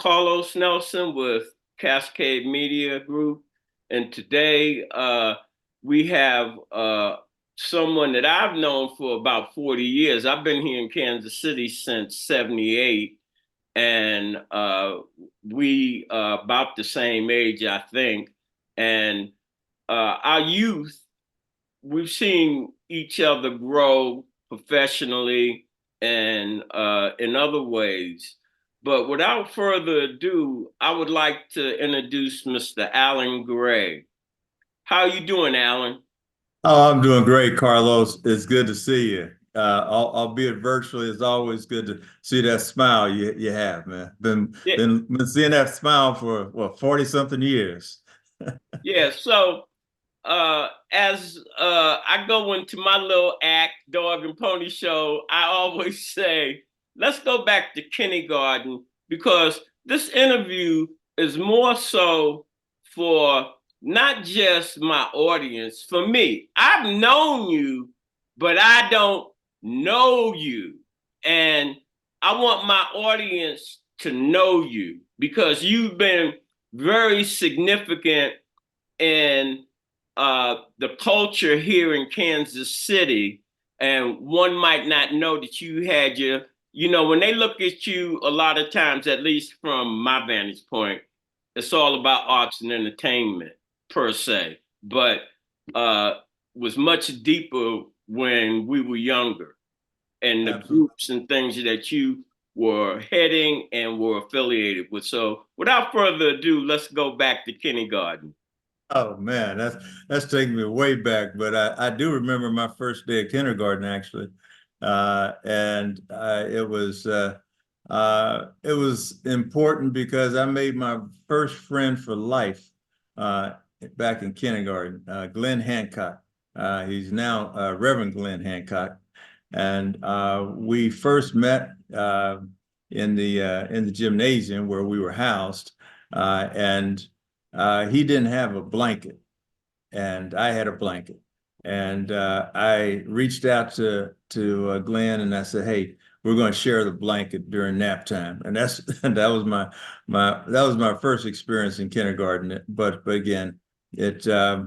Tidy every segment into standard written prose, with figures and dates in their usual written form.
Carlos Nelson with Cascade Media Group, and today we have someone that I've known for about 40 years. I've been here in Kansas City since '78, and we about the same age, I think. And our youth, we've seen each other grow professionally and in other ways. But without further ado, I would like to introduce Mr. Alan Gray. How are you doing, Alan? Oh, I'm doing great, Carlos. It's good to see you. Albeit virtually, it's always good to see that smile you have, man. Been Yeah, been been seeing that smile for 40 something years. yeah. So as I go into my little act, dog and pony show, I always say, let's go back to kindergarten because this interview is more so for not just my audience, for me. I've known you, but I don't know you. And I want my audience to know you because you've been very significant in the culture here in Kansas City, and one might not know that you had when they look at you, a lot of times, at least from my vantage point, it's all about arts and entertainment per se, but was much deeper when we were younger, and the Absolutely. groups and things that you were heading and were affiliated with. So, without further ado, let's go back to kindergarten. Oh man, that's taking me way back, but I do remember my first day of kindergarten actually, and it was important because I made my first friend for life uh, back in kindergarten, Glenn Hancock. He's now Reverend Glenn Hancock, and we first met in the gymnasium where we were housed, and he didn't have a blanket, and I had a blanket. And I reached out to Glenn and I said, "Hey, we're going to share the blanket during nap time." And that was my first experience in kindergarten. But again, it I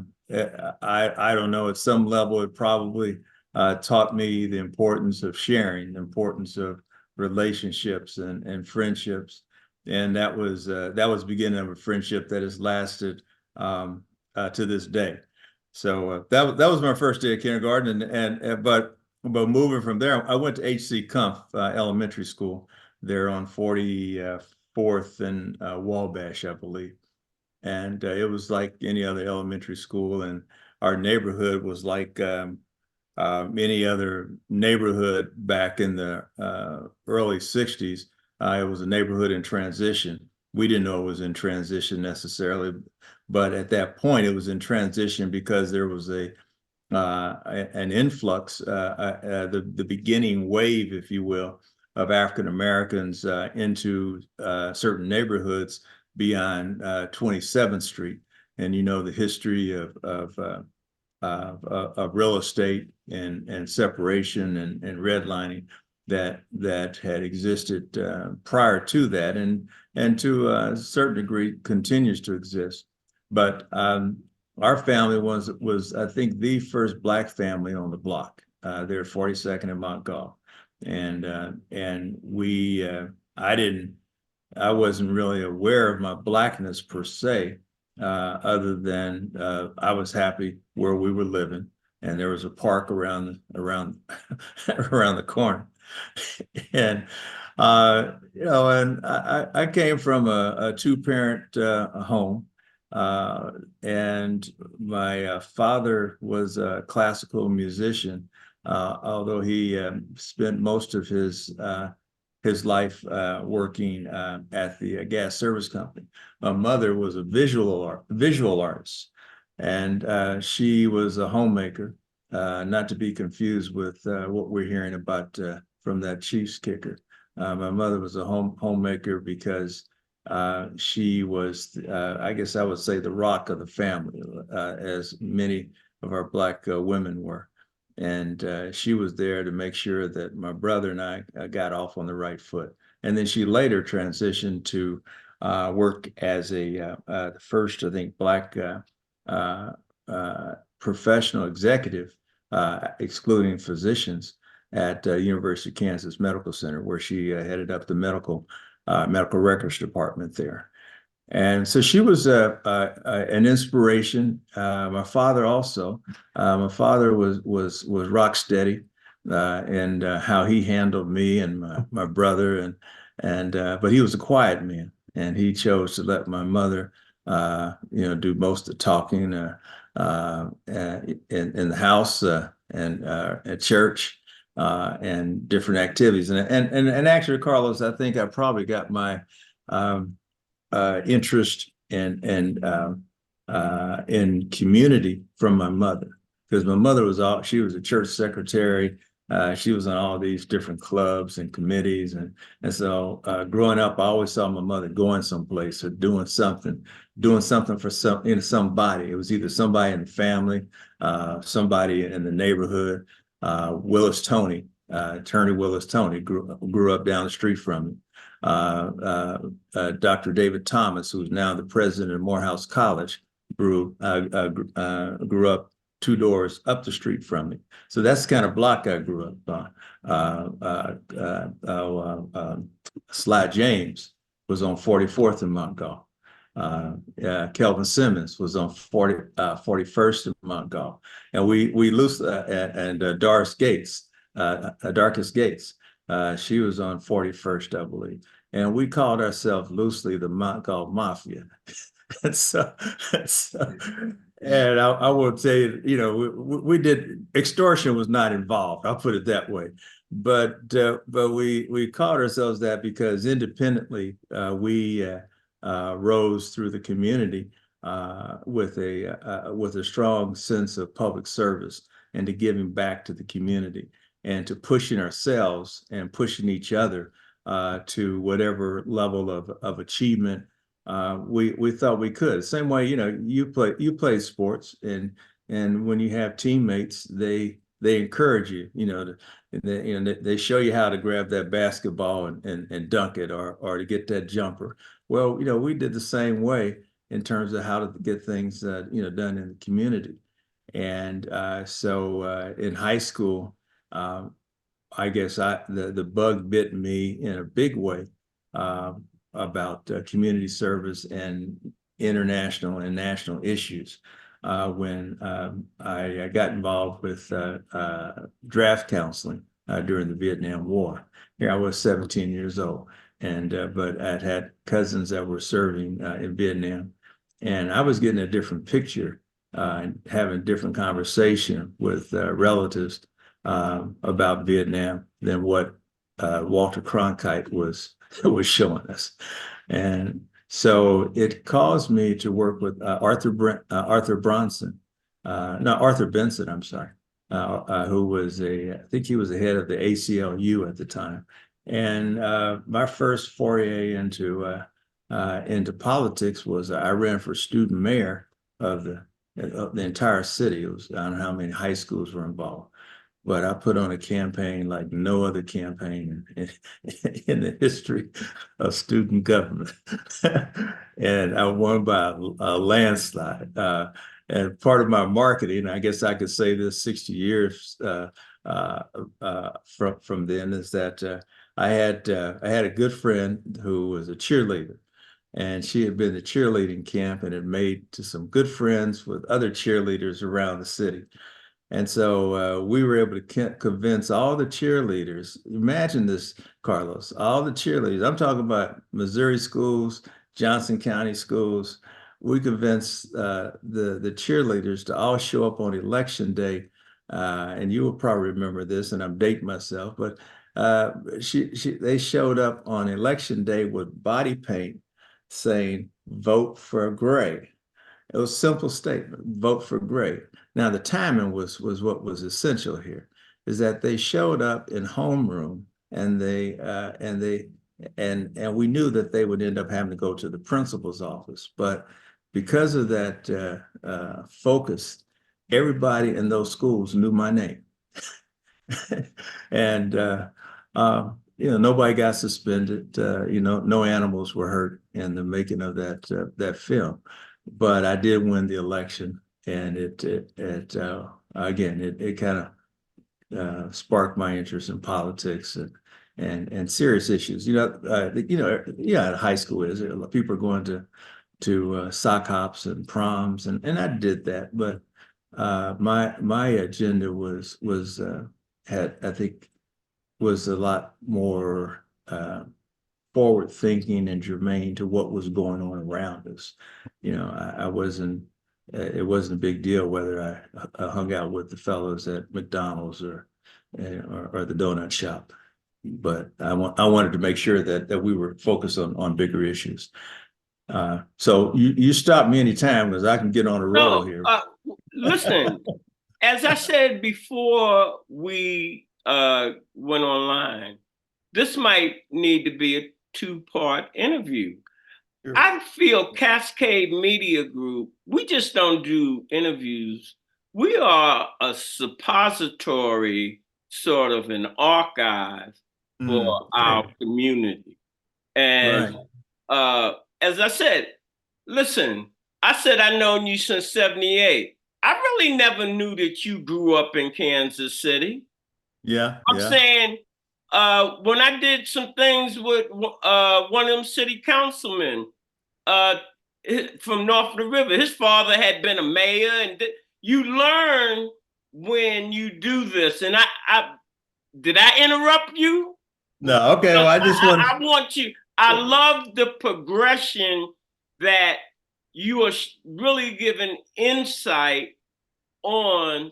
don't know, at some level it probably taught me the importance of sharing, the importance of relationships and friendships, and that was the beginning of a friendship that has lasted to this day. So that was my first day of kindergarten, but moving from there, I went to H.C. Kumpf Elementary School there on 44th and Wabash, I believe, and it was like any other elementary school, and our neighborhood was like any other neighborhood back in the early '60s. It was a neighborhood in transition. We didn't know it was in transition necessarily, but at that point, it was in transition because there was an influx, the beginning wave, if you will, of African Americans into certain neighborhoods beyond 27th Street. And you know the history of real estate and separation and redlining that had existed prior to that, and to a certain degree continues to exist. But our family was I think the first Black family on the block. They're 42nd and Montgolf, and we I wasn't really aware of my Blackness per se, other than I was happy where we were living, and there was a park around around the corner, and and I came from a two-parent home, and my father was a classical musician, although he spent most of his life working at the gas service company. My mother was a visual artist, and she was a homemaker, not to be confused with what we're hearing about from that Chiefs kicker. My mother was a homemaker because she was, I guess I would say, the rock of the family, as many of our Black women were. And she was there to make sure that my brother and I got off on the right foot. And then she later transitioned to worked as the first, I think, Black uh, professional executive, excluding physicians, at University of Kansas Medical Center, where she headed up the medical records department there. And so she was an inspiration. My father also. My father was rock steady, and how he handled me and my brother, and but he was a quiet man, and he chose to let my mother, do most of the talking in the house, and at church, and different activities. And actually, Carlos, I think I probably got my interest in community from my mother, because my mother she was a church secretary. She was on all these different clubs and committees, and so growing up, I always saw my mother going someplace or doing something for somebody. It was either somebody in the family, somebody in the neighborhood. Willis Tony, Attorney Willis Tony, grew up down the street from me. Dr. David Thomas, who's now the president of Morehouse College, grew up 2 doors up the street from me. So that's the kind of block I grew up on. Sly James was on 44th in Montgall. Kelvin Simmons was on 41st in Montgall. And we loosed, and Doris Gates, Darkest Gates, she was on 41st, I believe. And we called ourselves loosely the Montgall Mafia. and so, and I will tell you, we did, extortion was not involved. I'll put it that way. But we called ourselves that because independently we rose through the community with a strong sense of public service and to giving back to the community and to pushing ourselves and pushing each other to whatever level of achievement we thought we could. Same way, you play sports, and when you have teammates, they encourage you, they show you how to grab that basketball and dunk it, or to get that jumper. Well, we did the same way in terms of how to get things done in the community. And so in high school, I guess the bug bit me in a big way about community service and international and national issues when I got involved with draft counseling during the Vietnam War. Here I was 17 years old, and but I'd had cousins that were serving in Vietnam, and I was getting a different picture and having a different conversation with relatives about Vietnam than what Walter Cronkite was showing us. And so it caused me to work with Arthur Benson, I'm sorry, who was I think he was the head of the ACLU at the time. And my first foray into politics was I ran for student mayor of the entire city. It was, I don't know how many high schools were involved, but I put on a campaign like no other campaign in the history of student government. And I won by a landslide. And part of my marketing, I guess I could say this 60 years from then, is that I had a good friend who was a cheerleader. And she had been to cheerleading camp and had made to some good friends with other cheerleaders around the city. And so we were able to convince all the cheerleaders. Imagine this, Carlos, all the cheerleaders. I'm talking about Missouri schools, Johnson County schools. We convinced the cheerleaders to all show up on election day. And you will probably remember this, and I'm dating myself, but they showed up on election day with body paint saying, "Vote for Gray." It was a simple statement, vote for Gray. Now, the timing was what was essential here, is that they showed up in homeroom, and we knew that they would end up having to go to the principal's office. But because of that focus, everybody in those schools knew my name. And nobody got suspended. No animals were hurt in the making of that film. But I did win the election, and it kind of sparked my interest in politics and serious issues. At high school is people are going to sock hops and proms, and I did that, but my agenda had I think was a lot more forward thinking and germane to what was going on around us. I wasn't. It wasn't a big deal whether I hung out with the fellows at McDonald's or the donut shop, but I wanted to make sure that we were focused on bigger issues. So you stop me anytime because I can get on a roll here. Listen, as I said before we went online, this might need to be a two-part interview. Sure. I feel Cascade Media Group, we just don't do interviews. We are a suppository, sort of an archive for our community. And as I said, listen, I said I've known you since 78. I really never knew that you grew up in Kansas City. I'm saying when I did some things with one of them city councilmen from north of the river, his father had been a mayor, and you learn when you do this. And I did I interrupt you? No, okay. Well, I want you. I love the progression that you are really giving insight on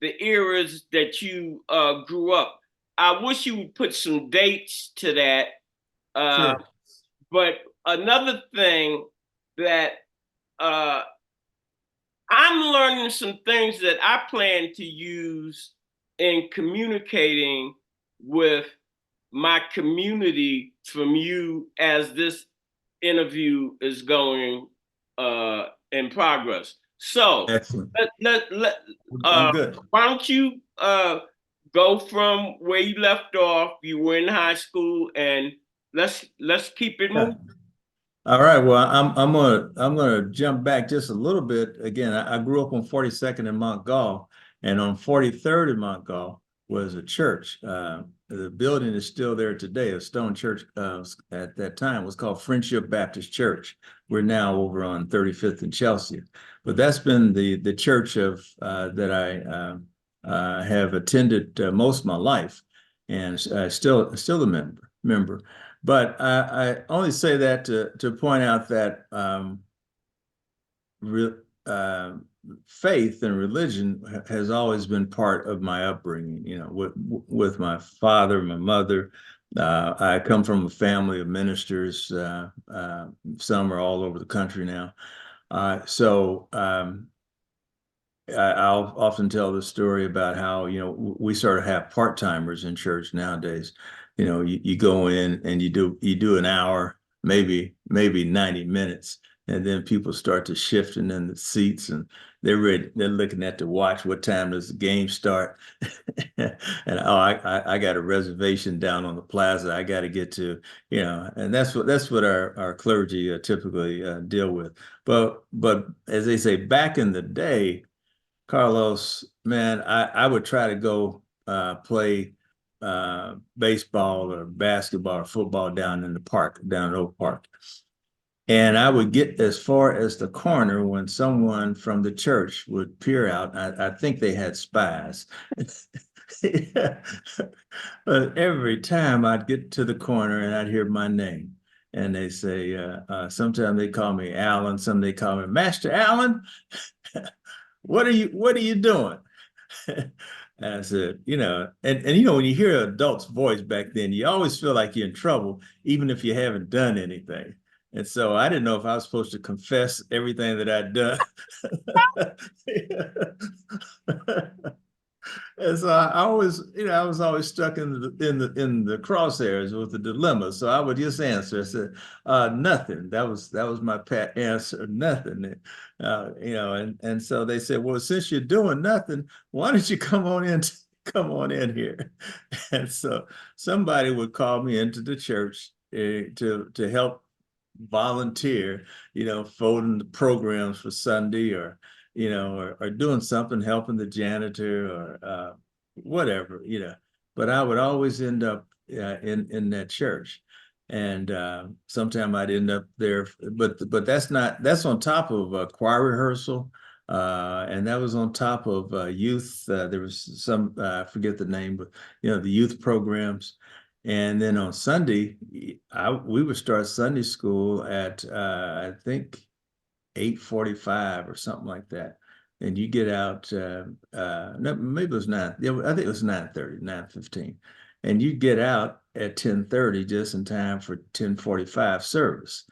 the eras that you grew up. I wish you would put some dates to that. Sure. But another thing that I'm learning some things that I plan to use in communicating with my community from you as this interview is going in progress. So I'm good. Why don't you go from where you left off? You were in high school, and let's keep it moving. All right. Well, I'm gonna jump back just a little bit. Again, I grew up on 42nd in Montgall, and on 43rd in Montgall was a church. The building is still there today. A stone church at that time was called Friendship Baptist Church. We're now over on 35th and Chelsea, but that's been the church that I have attended most of my life, and still a member. But I only say that to point out that faith and religion has always been part of my upbringing. With my father, my mother. I come from a family of ministers. Some are all over the country now. I'll often tell the story about how, we sort of have part-timers in church nowadays. You go in and you do an hour, maybe 90 minutes, and then people start to shifting in the seats, and they're looking at the watch. What time does the game start? And I got a reservation down on the plaza. I got to get to, and that's what our clergy typically deal with. But as they say, back in the day, Carlos, man, I would try to go play baseball or basketball or football down in the park, down at Oak Park. And I would get as far as the corner when someone from the church would peer out. I think they had spies. But every time I'd get to the corner and I'd hear my name. And they say, sometimes they call me Alan, some they call me Master Alan. What are you doing? And I said, and when you hear an adult's voice back then, you always feel like you're in trouble, even if you haven't done anything. And so I didn't know if I was supposed to confess everything that I'd done. And so I was always stuck in the crosshairs with the dilemma. So I would just answer. I said, nothing. That was my pat answer, nothing. And so they said, well, since you're doing nothing, why don't you come on in come on in here. And so somebody would call me into the church to help volunteer, folding the programs for Sunday, or, or doing something, helping the janitor, or whatever, But I would always end up in that church. And sometime I'd end up there, but that's on top of choir rehearsal. And that was on top of youth. There was some, I forget the name, but the youth programs. And then on Sunday, we would start Sunday school at I think 8:45 or something like that. And you get out, no, maybe it was 9. Yeah, I think it was 9:30, 9:15. And you get out at 10:30 just in time for 10:45 service.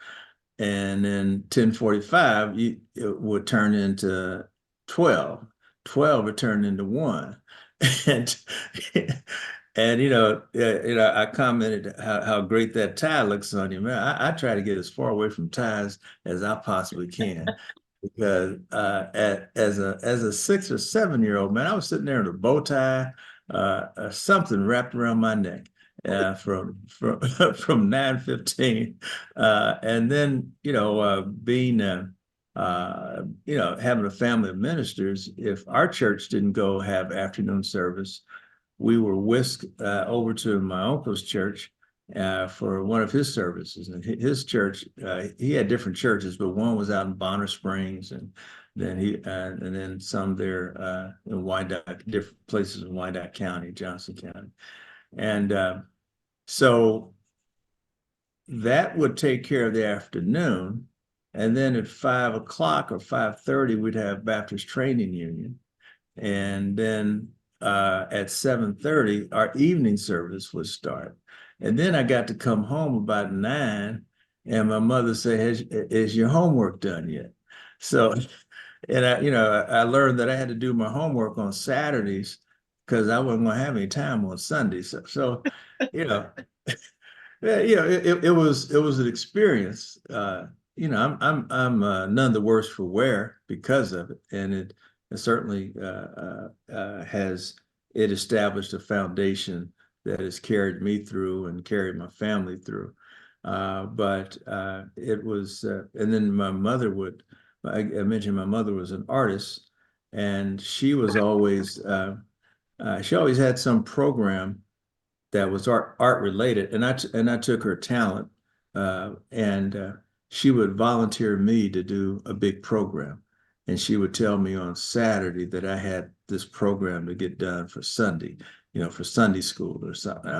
And then 10:45, it would turn into 12. 12 would turn into 1. And and I commented how great that tie looks on you, man. I try to get as far away from ties as I possibly can, because as a 6 or 7 year old man, I was sitting there in a bow tie, something wrapped around my neck from from 9:15, and then being having a family of ministers. If our church didn't go have afternoon service, we were whisked over to my uncle's church for one of his services. And his church, he had different churches, but one was out in Bonner Springs, and then some there in Wyandotte, different places in Wyandotte County, Johnson County. And so that would take care of the afternoon. And then at 5 o'clock or 5:30, we'd have Baptist Training Union. And then at 7:30, our evening service would start. And then I got to come home about 9, and my mother said, is your homework done yet? So, and I learned that I had to do my homework on Saturdays because I wasn't going to have any time on Sundays. So you know, yeah, it was an experience. I'm none the worse for wear because of it, and it certainly has it established a foundation that has carried me through and carried my family through. But it was, and then my mother would. I mentioned my mother was an artist, and she always had some program that was art related, and I took her talent, and she would volunteer me to do a big program, and she would tell me on Saturday that I had this program to get done for Sunday, for Sunday school or something.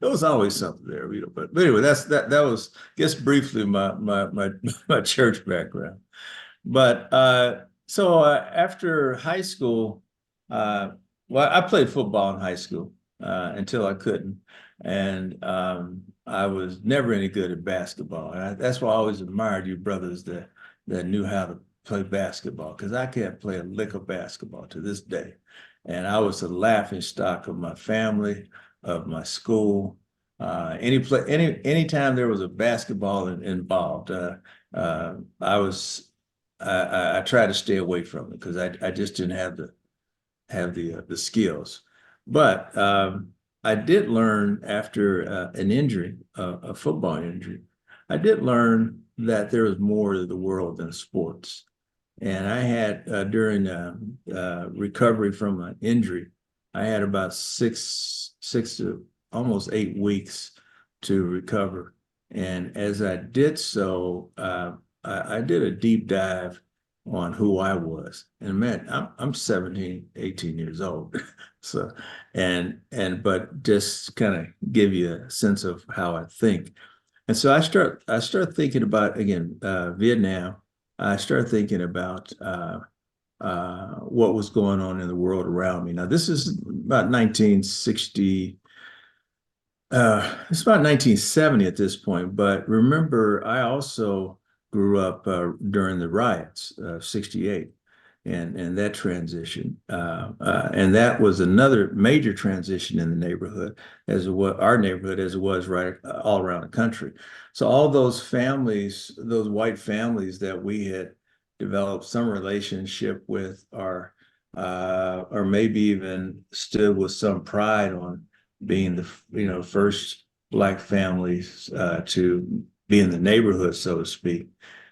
There was always something there, But anyway, that was just briefly my church background. But so after high school, well, I played football in high school until I couldn't. And I was never any good at basketball. And that's why I always admired you brothers that knew how to play basketball, because I can't play a lick of basketball to this day. And I was the laughing stock of my family, of my school. Anytime there was a basketball involved, I tried to stay away from it because I just didn't have the skills. But I did learn after an injury, a football injury, I did learn that there was more to the world than sports. And I had during recovery from an injury, I had about six to almost 8 weeks to recover. And as I did so, I did a deep dive on who I was. And man, I'm 17, 18 years old. So, but just kind of give you a sense of how I think. And so I start thinking about, again, Vietnam. I start thinking about what was going on in the world around me. Now, this is about 1960. It's about 1970 at this point. But remember, I also grew up during the riots of 68 and that transition. And that was another major transition in the neighborhood, as it was our neighborhood, as it was right all around the country. So all those families, those white families that we had developed some relationship with, our or maybe even stood with some pride on being the first Black families to be in the neighborhood, so to speak.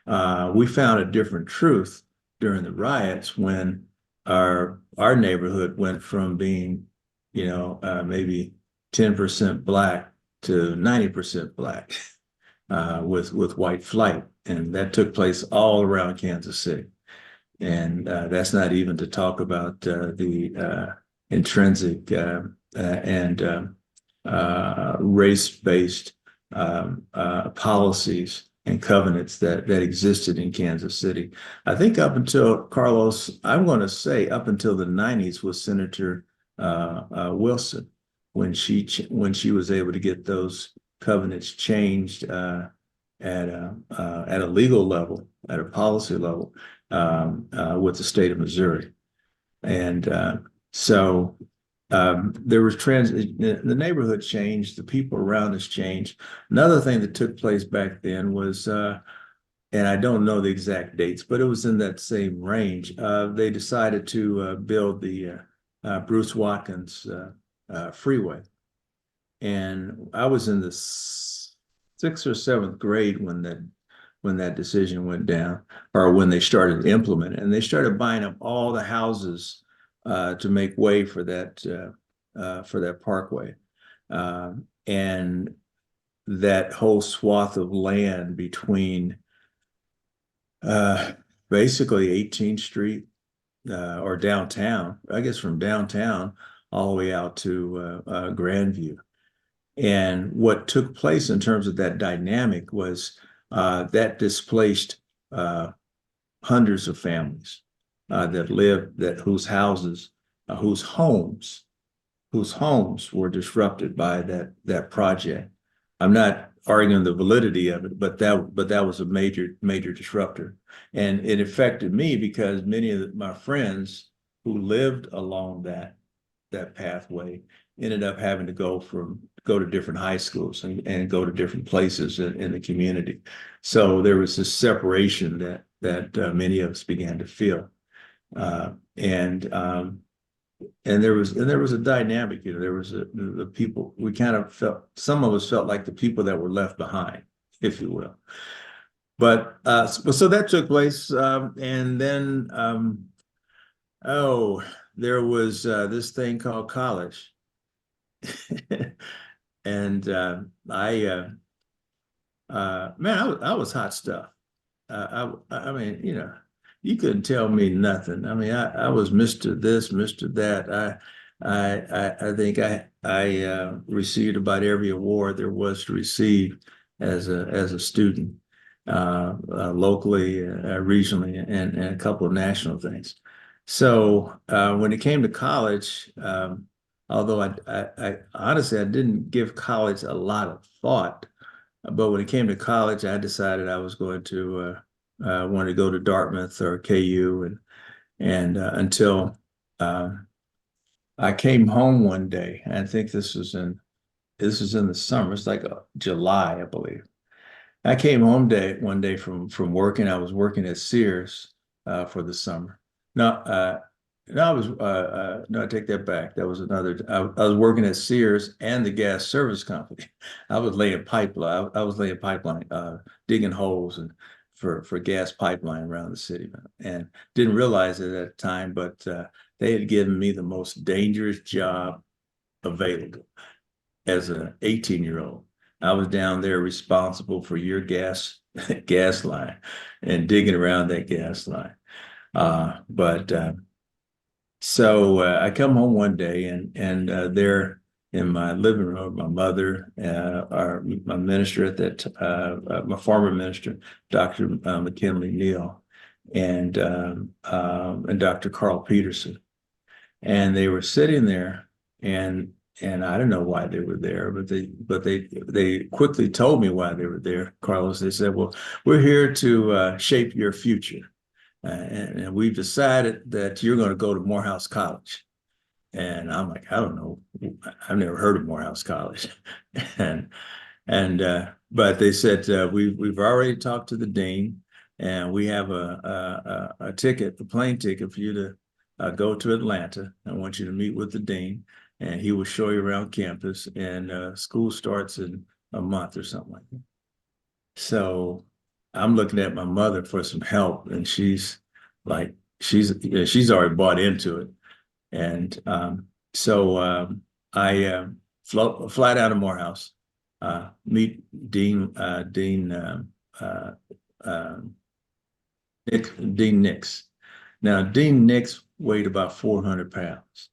We found a different truth during the riots when our neighborhood went from being, maybe 10% Black to 90% Black with white flight, and that took place all around Kansas City. And that's not even to talk about the intrinsic and race-based policies and covenants that existed in Kansas City. I think up until Carlos, I'm going to say up until the 90s with Senator Wilson, when she was able to get those covenants changed at a legal level, at a policy level, with the state of Missouri. And so there was the neighborhood changed, the people around us changed. Another thing that took place back then was, and I don't know the exact dates, but it was in that same range. They decided to build the Bruce Watkins freeway. And I was in the sixth or seventh grade when that decision went down, or when they started implementing it. And they started buying up all the houses to make way for that parkway. And that whole swath of land between basically 18th Street or downtown, I guess from downtown all the way out to Grandview. And what took place in terms of that dynamic was that displaced hundreds of families whose homes were disrupted by that project. I'm not arguing the validity of it, but that was a major disruptor, and it affected me because many of my friends who lived along that pathway ended up having to go to different high schools and go to different places in the community. So there was this separation that many of us began to feel, and there was a dynamic. There was the people, we kind of felt, some of us felt like the people that were left behind, if you will. But so that took place, and then there was this thing called college. And I was hot stuff. I mean, you couldn't tell me nothing. I mean, I was Mr. This, Mr. That. I think I received about every award there was to receive as a student, locally, regionally, and a couple of national things. So when it came to college, although I honestly, I didn't give college a lot of thought, but when it came to college, I decided I was going to want to go to Dartmouth or KU, and until I came home one day. I think this was in the summer. It's like July, I believe. I came home one day from working. I was working at Sears for the summer. No, no, no, I take that back. That was another. I was working at Sears and the gas service company. I was laying pipeline. I was laying pipeline, digging holes and for gas pipeline around the city, and didn't realize it at the time. But they had given me the most dangerous job available as an 18-year-old. I was down there responsible for your gas line and digging around that gas line. But so I come home one day, and there in my living room, my mother, my minister at that, my former minister, Dr. McKinley Neal, and Dr. Carl Peterson, and they were sitting there, and I don't know why they were there, but they quickly told me why they were there. Carlos, they said, "Well, we're here to shape your future." And we've decided that you're going to go to Morehouse College. And I'm like, I don't know. I've never heard of Morehouse College. But they said, we've already talked to the dean, and we have a ticket, a plane ticket for you go to Atlanta. I want you to meet with the dean, and he will show you around campus, and school starts in a month or something like that. So I'm looking at my mother for some help, and she's like, she's already bought into it. And I fly down to Morehouse, meet uh, uh, Dean Nix. Now, Dean Nix weighed about 400 pounds.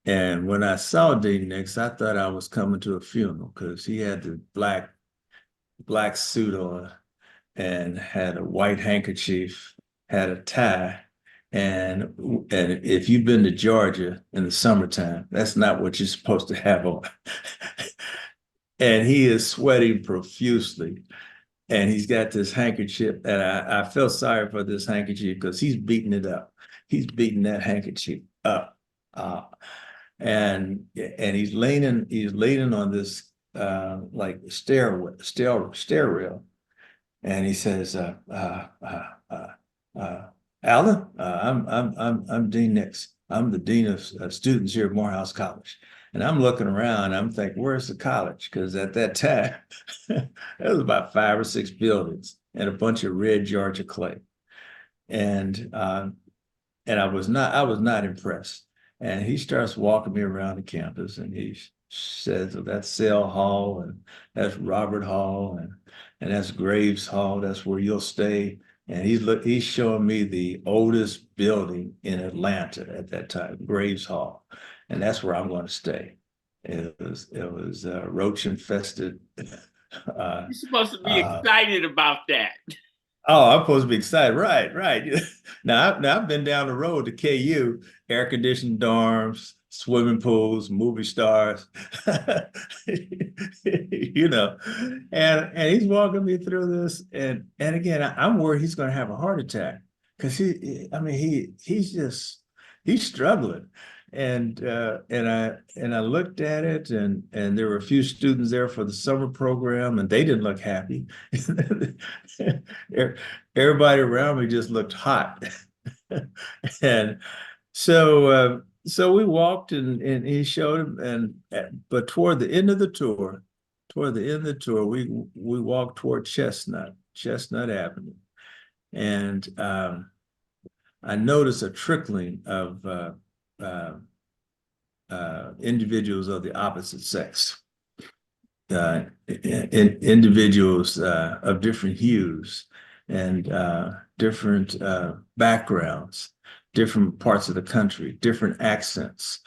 And when I saw Dean Nix, I thought I was coming to a funeral because he had the black suit on and had a white handkerchief, had a tie. And if you've been to Georgia in the summertime, that's not what you're supposed to have on. And he is sweating profusely. And he's got this handkerchief, and I feel sorry for this handkerchief because he's beating it up. He's beating that handkerchief up. And he's leaning on this like stair rail, and he says, Alan, I'm Dean Nix. I'm the dean of students here at Morehouse College. And I'm looking around, I'm thinking, where's the college? Because at that time, there was about 5 or 6 buildings and a bunch of red Georgia clay. And I was not impressed. And he starts walking me around the campus, and he says, well, that's Sale Hall, and that's Robert Hall, and that's Graves Hall. That's where you'll stay. And he's showing me the oldest building in Atlanta at that time, Graves Hall, and that's where I'm going to stay. It was roach infested. You're supposed to be excited about that. Oh, I'm supposed to be excited. Right. Now I've been down the road to KU, air conditioned dorms, swimming pools, movie stars, you know. And he's walking me through this. And again, I'm worried he's gonna have a heart attack because he's struggling. And I looked at it, and there were a few students there for the summer program, and they didn't look happy. Everybody around me just looked hot. And so we walked, and he showed him, but toward the end of the tour, we walked toward Chestnut Avenue, and I noticed a trickling of individuals of the opposite sex, individuals of different hues and different backgrounds, different parts of the country, different accents,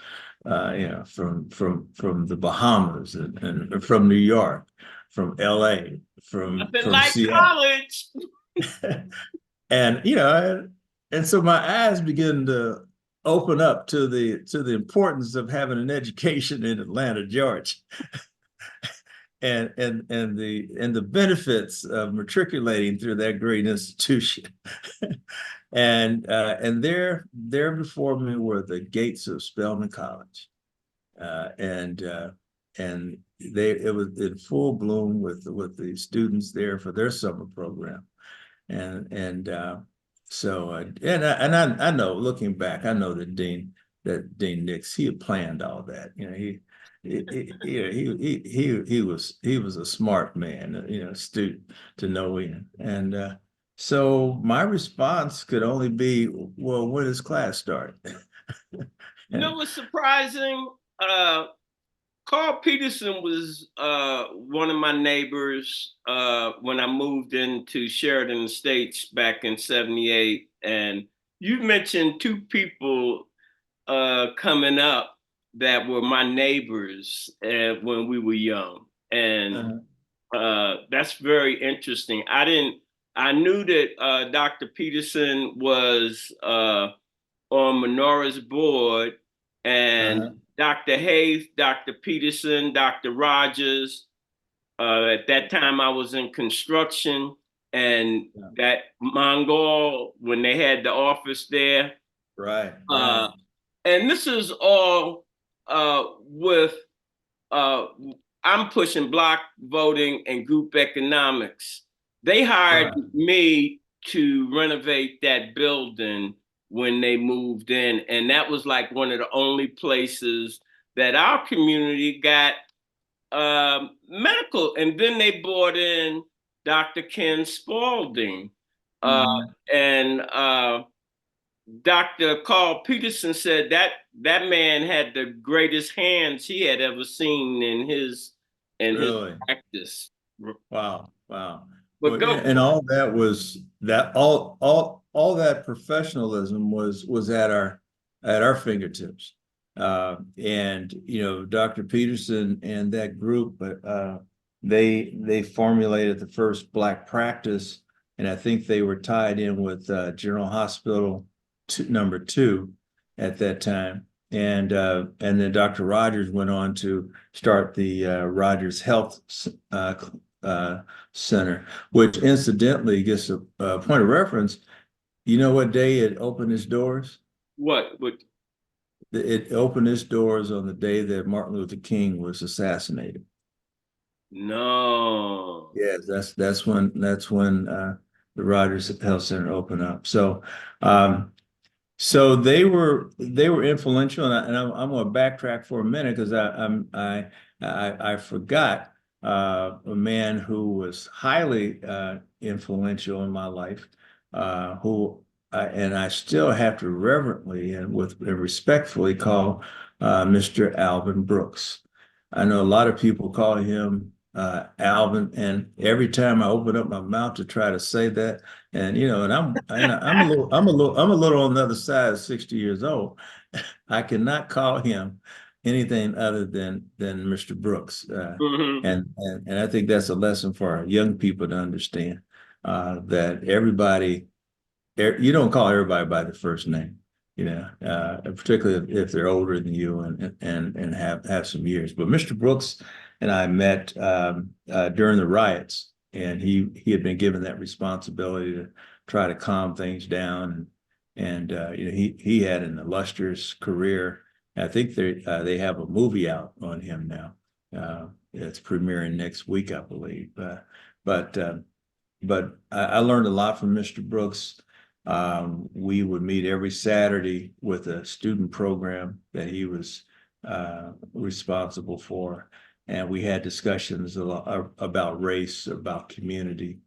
from the Bahamas and from New York, from LA, from like Seattle. College. And so my eyes begin to open up to the importance of having an education in Atlanta, Georgia, and the benefits of matriculating through that great institution. And there before me were the gates of Spelman College, and it was in full bloom with the students there for their summer program, so I know, looking back, I know that Dean Nix, he had planned all that. He was a smart man, astute to no end. And so my response could only be, well, when does class start? You know what's surprising? Carl Peterson was one of my neighbors when I moved into Sheridan Estates back in '78. And you mentioned 2 people coming up that were my neighbors when we were young. And that's very interesting. I knew that Dr. Peterson was on Menora's board, and Dr. Hayes, Dr. Peterson, Dr. Rogers. At that time, I was in construction, and that Mongol, when they had the office there. Right. And this is all with, I'm pushing block voting and group economics. They hired me to renovate that building when they moved in. And that was like one of the only places that our community got medical. And then they brought in Dr. Ken Spalding. And Dr. Carl Peterson said that that man had the greatest hands he had ever seen in his Really? practice. Wow, wow. But Well, go. and all that was that all that professionalism was at our fingertips. And you know, Dr. Peterson and that group, they formulated the first Black practice, and I think they were tied in with General Hospital #2 at that time. And then Dr. Rogers went on to start the Rogers Health Center, which incidentally gets a point of reference. You know what day it opened its doors? What? It opened its doors on the day that Martin Luther King was assassinated. No. Yes, that's when the Rogers Health Center opened up. So they were influential, and I'm going to backtrack for a minute because I forgot a man who was highly influential in my life, and I still have to reverently and respectfully call Mr. Alvin Brooks. I know a lot of people call him Alvin, and every time I open up my mouth to try to say that, and you know, and I'm a little on the other side of 60 years old. I cannot call him anything other than Mr. Brooks, and I think that's a lesson for our young people to understand that you don't call everybody by their first name, you know, particularly if they're older than you and have some years. But Mr. Brooks and I met during the riots, and he had been given that responsibility to try to calm things down, and you know, he had an illustrious career. I think they have a movie out on him now. It's premiering next week, I believe. But I learned a lot from Mr. Brooks. We would meet every Saturday with a student program that he was responsible for. And we had discussions about race, about community.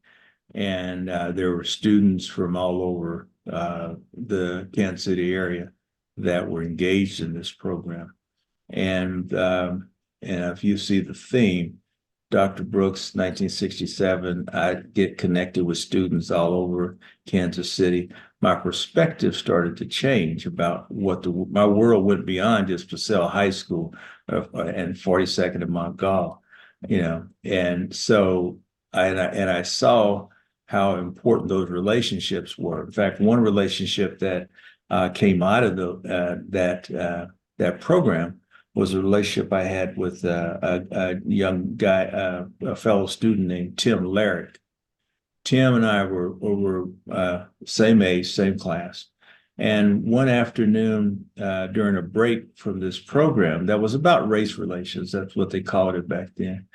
And there were students from all over the Kansas City area that were engaged in this program. And if you see the theme, Dr. Brooks, 1967, I get connected with students all over Kansas City. My perspective started to change about my world went beyond just Purcell High School and 42nd and Montgall, you know. And so I saw how important those relationships were. In fact, one relationship that came out of that program was a relationship I had with a young guy, a fellow student named Tim Larrick. Tim and I were same age, same class. And one afternoon during a break from this program that was about race relations, that's what they called it back then,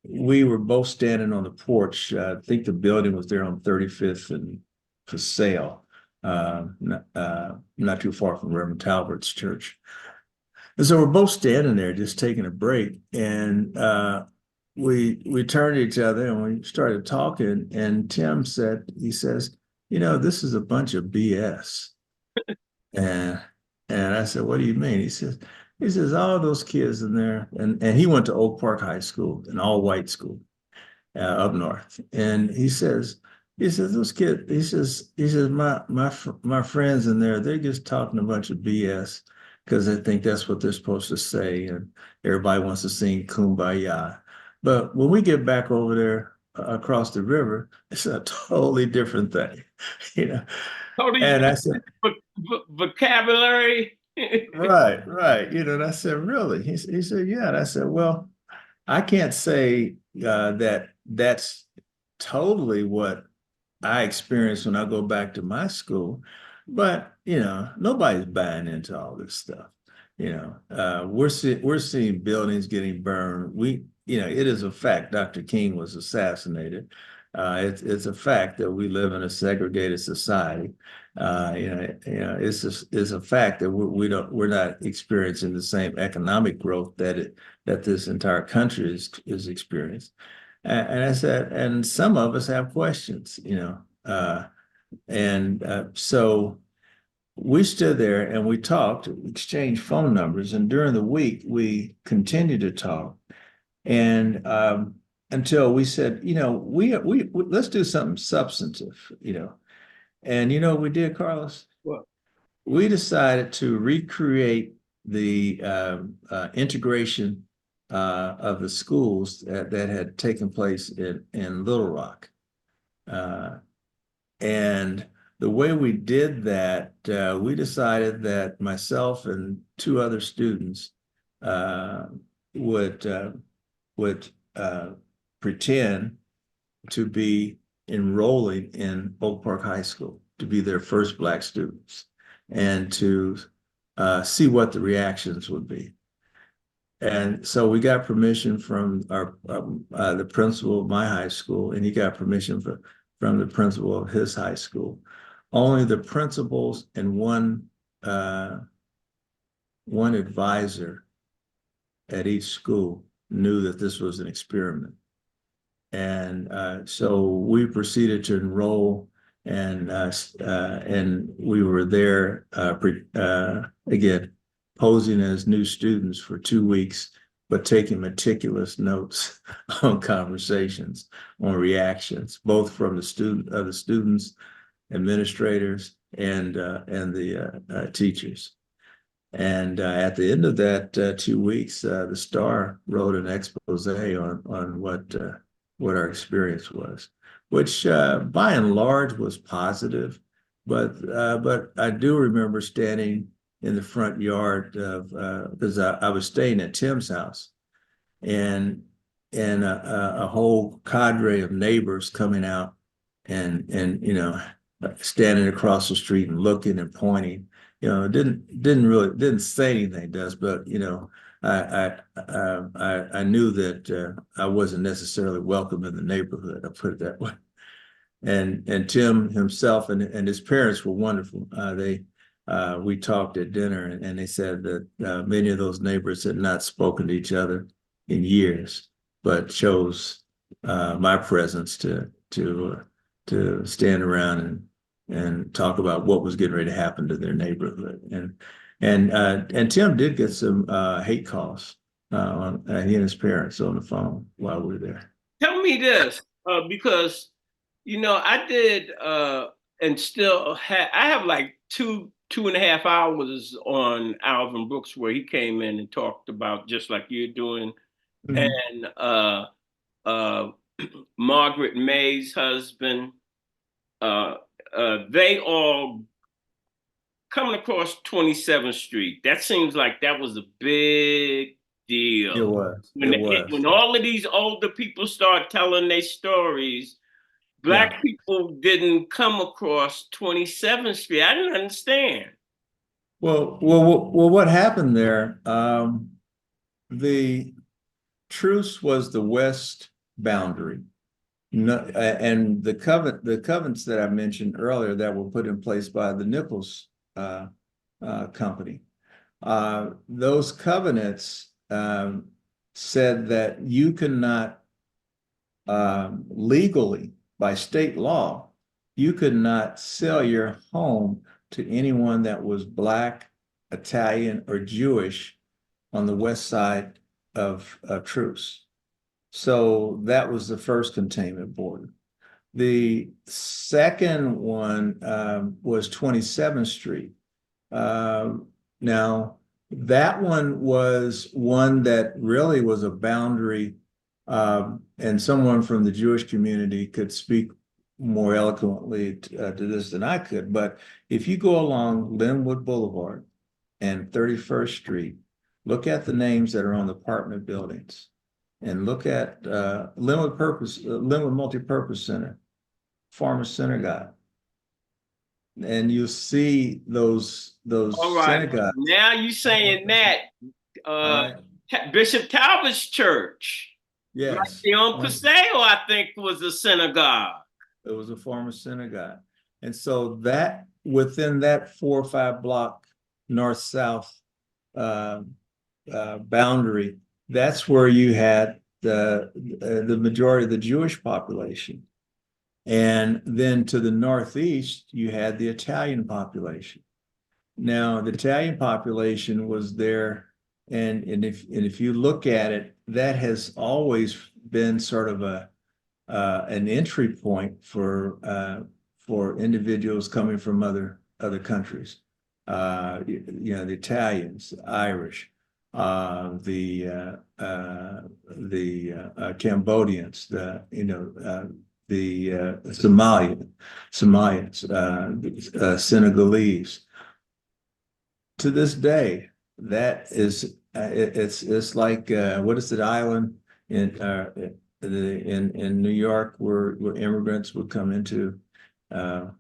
we were both standing on the porch. I think the building was there on 35th and for sale, not too far from Reverend Talbert's church. And so we're both standing there just taking a break. And we turned to each other and we started talking. And Tim he says, you know, this is a bunch of BS. And I said, what do you mean? He says, all those kids in there, and he went to Oak Park High School, an all-white school up north. And he says, those kids, he says, my friends in there, they're just talking a bunch of BS because they think that's what they're supposed to say. And everybody wants to sing Kumbaya. But when we get back over there across the river, it's a totally different thing, you know. Totally And I said, vocabulary. right. You know, and I said, really? He said, yeah. And I said, well, I can't say that that's totally what I experienced when I go back to my school, but you know, nobody's buying into all this stuff. You know, we're seeing buildings getting burned. You know, it is a fact. Dr. King was assassinated. It's a fact that we live in a segregated society. It's a fact that we're not experiencing the same economic growth that this entire country is experiencing. And I said, and some of us have questions, so we stood there and we talked, exchanged phone numbers, and during the week we continued to talk. And until we said, we let's do something substantive. And what we did, Carlos? Well, We decided to recreate the integration of the schools that had taken place in Little Rock. And the way we did that, we decided that myself and two other students would pretend to be enrolling in Oak Park High School, to be their first Black students, and to see what the reactions would be. And so we got permission from the principal of my high school, and he got permission from the principal of his high school. Only the principals and one advisor at each school knew that this was an experiment. And so we proceeded to enroll, and we were there again, posing as new students for 2 weeks, but taking meticulous notes on conversations, on reactions, both from the students, administrators, and the teachers. And at the end of that 2 weeks, the Star wrote an expose on what our experience was, which by and large was positive. But I do remember standing in the front yard of because I was staying at Tim's house, and a whole cadre of neighbors coming out and standing across the street and looking and pointing. Didn't say anything to us, but I knew that I wasn't necessarily welcome in the neighborhood. I put it that way. And Tim himself and his parents were wonderful. We talked at dinner, and they said that many of those neighbors had not spoken to each other in years, but chose my presence to stand around and talk about what was getting ready to happen to their neighborhood. And Tim did get some hate calls on he and his parents on the phone while we were there. tell me this, because I did and still I have like two and a half hours on Alvin Brooks where he came in and talked about just like you're doing, and Margaret May's husband. They all coming across 27th Street. That seems like that was a big deal. It was. When all of these older people start telling their stories, Black people didn't come across 27th Street. I didn't understand. Well, what happened there? The truce was the west boundary. No, and the covenants that I mentioned earlier that were put in place by the Nichols company. Those covenants said that you cannot legally, by state law, you could not sell your home to anyone that was Black, Italian, or Jewish on the west side of truce. So that was the first containment border. The second one was 27th Street. Now, that one was one that really was a boundary, and someone from the Jewish community could speak more eloquently to this than I could. But if you go along Linwood Boulevard and 31st Street, look at the names that are on the apartment buildings, and look at Linwood Multipurpose Center, Farmer Synagogue, and you see those All right. synagogues. Now you saying that Right. Bishop Talbot's church. Yes. Sion Paseo, I think, was a synagogue. It was a former synagogue. And so that within that 4 or 5 block north-south boundary, that's where you had the majority of the Jewish population. And then to the northeast, you had the Italian population. Now, the Italian population was there, and if you look at it, that has always been sort of an entry point for individuals coming from other countries. The Italians, the Irish, the Cambodians, the Somalians, Senegalese. To this day, that is it's like what is the island in New York where immigrants would come into. Well,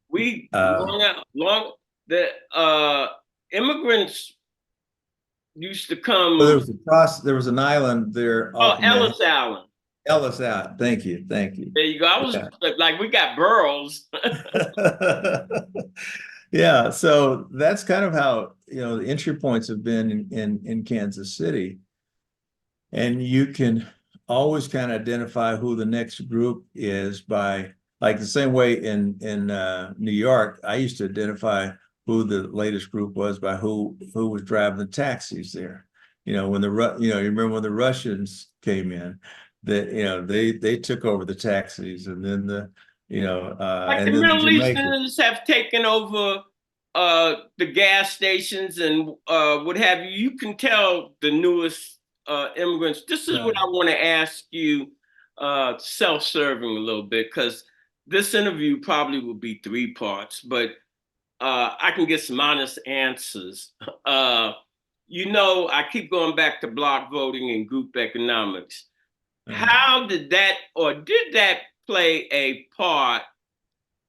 we the immigrants used to come. Well, there was an island there. Oh, Ellis Island. Ellis Island. Thank you. There you go. I was like, we got boroughs. Yeah, so that's kind of how the entry points have been in Kansas City, and you can always kind of identify who the next group is by, like the same way in New York, I used to identify who the latest group was by who was driving the taxis there. You remember when the Russians came in, that they took over the taxis, and then the Middle Easterners have taken over the gas stations and what have you. You can tell the newest immigrants. This is what I want to ask you, self-serving a little bit, because this interview probably will be 3 parts, but I can get some honest answers. I keep going back to block voting and group economics. How did that play a part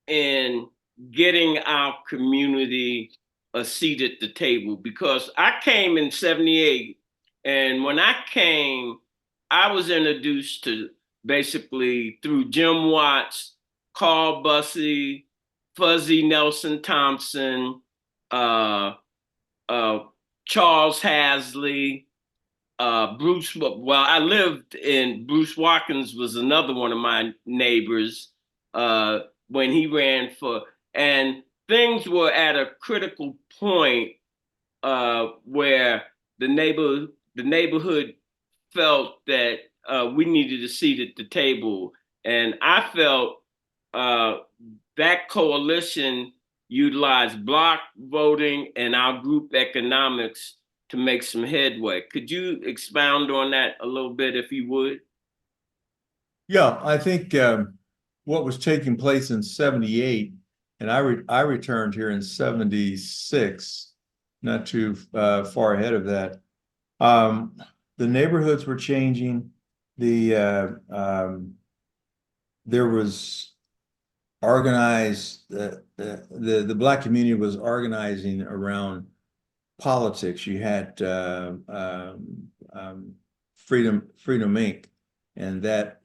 in getting our community a seat at the table? Because I came in 78, and when I came, I was introduced to basically through Jim Watts, Carl Bussey, Fuzzy Nelson Thompson, Charles Hasley, Bruce. Well, I lived in Bruce Watkins was another one of my neighbors when he ran for, and things were at a critical point where the neighborhood felt that we needed a seat at the table, and I felt that coalition utilized block voting and our group economics to make some headway. Could you expound on that a little bit, if you would? Yeah, I think what was taking place in 78, and I returned here in 76, not too far ahead of that. The neighborhoods were changing. There was organized, the Black community was organizing around politics. You had Freedom Inc., and that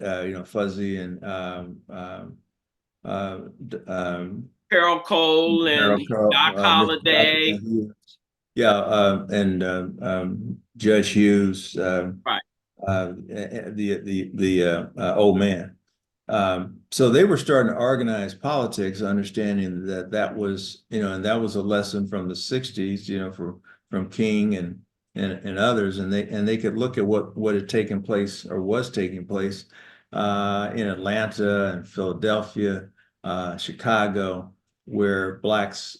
Fuzzy and Carol Cole and Doc Holliday, and Judge Hughes, right? The old man. So they were starting to organize politics, understanding that was, and that was a lesson from the 60s, from King and others, and they could look at what had taken place or was taking place in Atlanta and Philadelphia, Chicago, where Blacks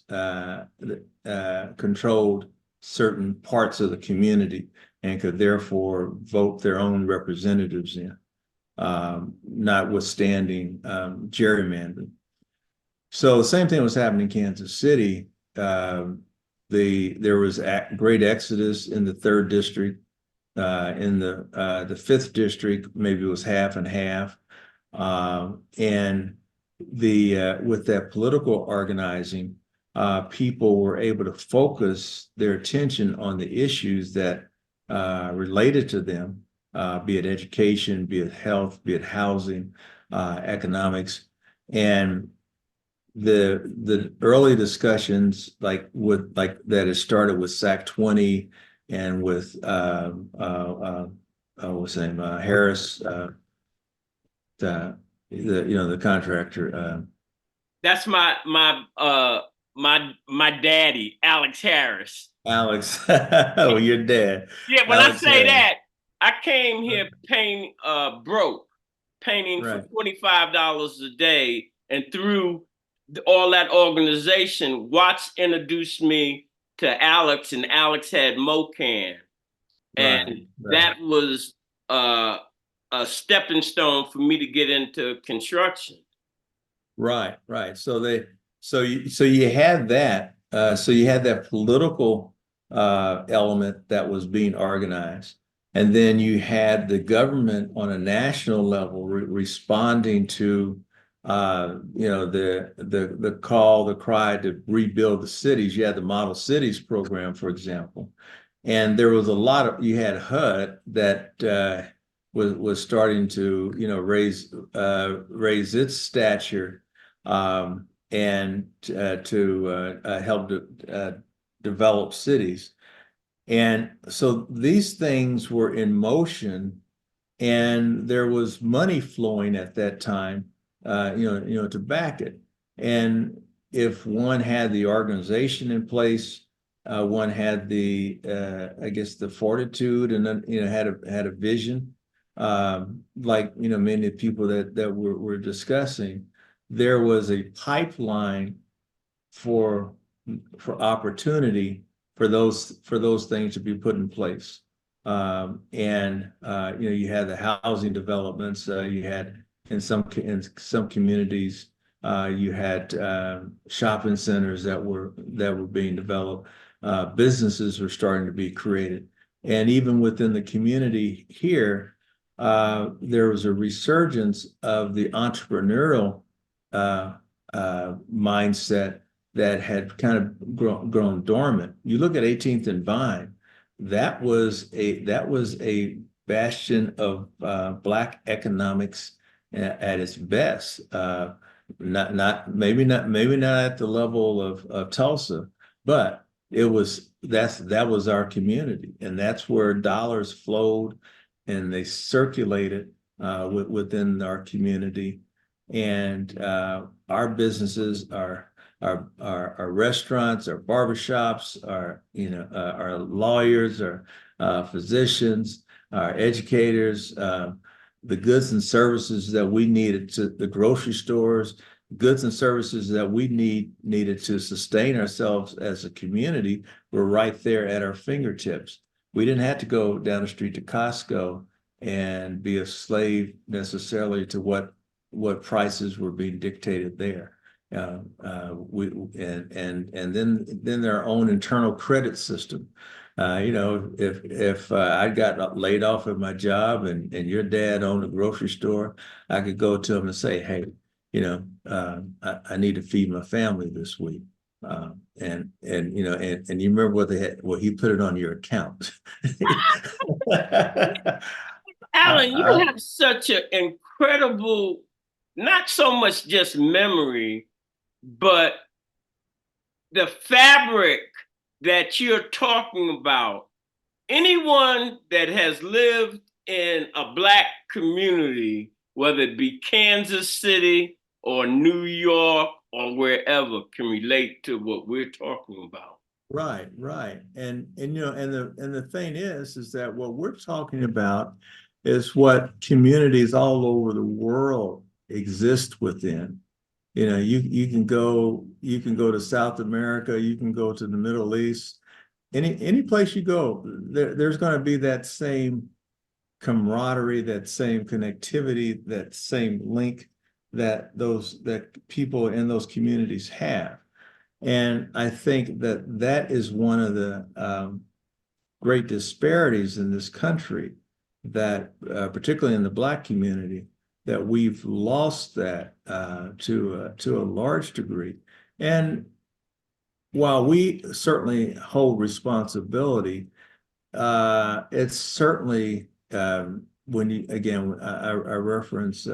controlled certain parts of the community and could therefore vote their own representatives in. Notwithstanding gerrymandering. So the same thing was happening in Kansas City. There was great exodus in the 3rd district. In the 5th district, maybe it was half and half. And with that political organizing, people were able to focus their attention on the issues that related to them, be it education, be it health, be it housing, economics. And the early discussions like that has started with SAC 20 and with what's his name, Harris, the contractor. That's my daddy, Alex Harris. Alex, oh, your dad. Yeah, when I Alex say Harris. that, I came here painting broke, painting for Right. $25 a day, and through all that organization, Watts introduced me to Alex, and Alex had Mocan, Right. and Right. that was a stepping stone for me to get into construction. Right, right. So you had that. So you had that political element that was being organized, and then you had the government on a national level responding to the call, the cry to rebuild the cities. You had the Model Cities program, for example, and there was a lot of you had HUD that was starting to raise its stature and to help develop cities. And so these things were in motion, and there was money flowing at that time, to back it. And if one had the organization in place, one had I guess, the fortitude, and then had a vision, like many people that we're discussing. There was a pipeline for opportunity for those things to be put in place. And you had the housing developments. You had in some communities, you had shopping centers that were being developed. Businesses were starting to be created, and even within the community here, there was a resurgence of the entrepreneurial mindset that had kind of grown dormant. You look at 18th and Vine, that was a bastion of Black economics at its best. Maybe not at the level of Tulsa, but that was our community, and that's where dollars flowed and they circulated within our community. And our businesses, our restaurants, our barbershops, our lawyers, our physicians, our educators, the goods and services that we needed to the grocery stores, goods and services that we needed to sustain ourselves as a community were right there at our fingertips. We didn't have to go down the street to Costco and be a slave necessarily to what prices were being dictated there. And then their own internal credit system. If I got laid off at my job and your dad owned a grocery store, I could go to him and say, hey, I need to feed my family this week. And you remember what he put it on your account. Alan, you have such an incredible, not so much just memory, but the fabric that you're talking about. Anyone that has lived in a Black community, whether it be Kansas City or New York or wherever, can relate to what we're talking about. Right, right. And the thing is that what we're talking about is what communities all over the world exist within. You can go to South America, you can go to the Middle East, any place you go, there's going to be that same camaraderie, that same connectivity, that same link that people in those communities have. And I think that is one of the great disparities in this country, that particularly in the Black community, that we've lost that to a large degree. And while we certainly hold responsibility, It's certainly when you again I reference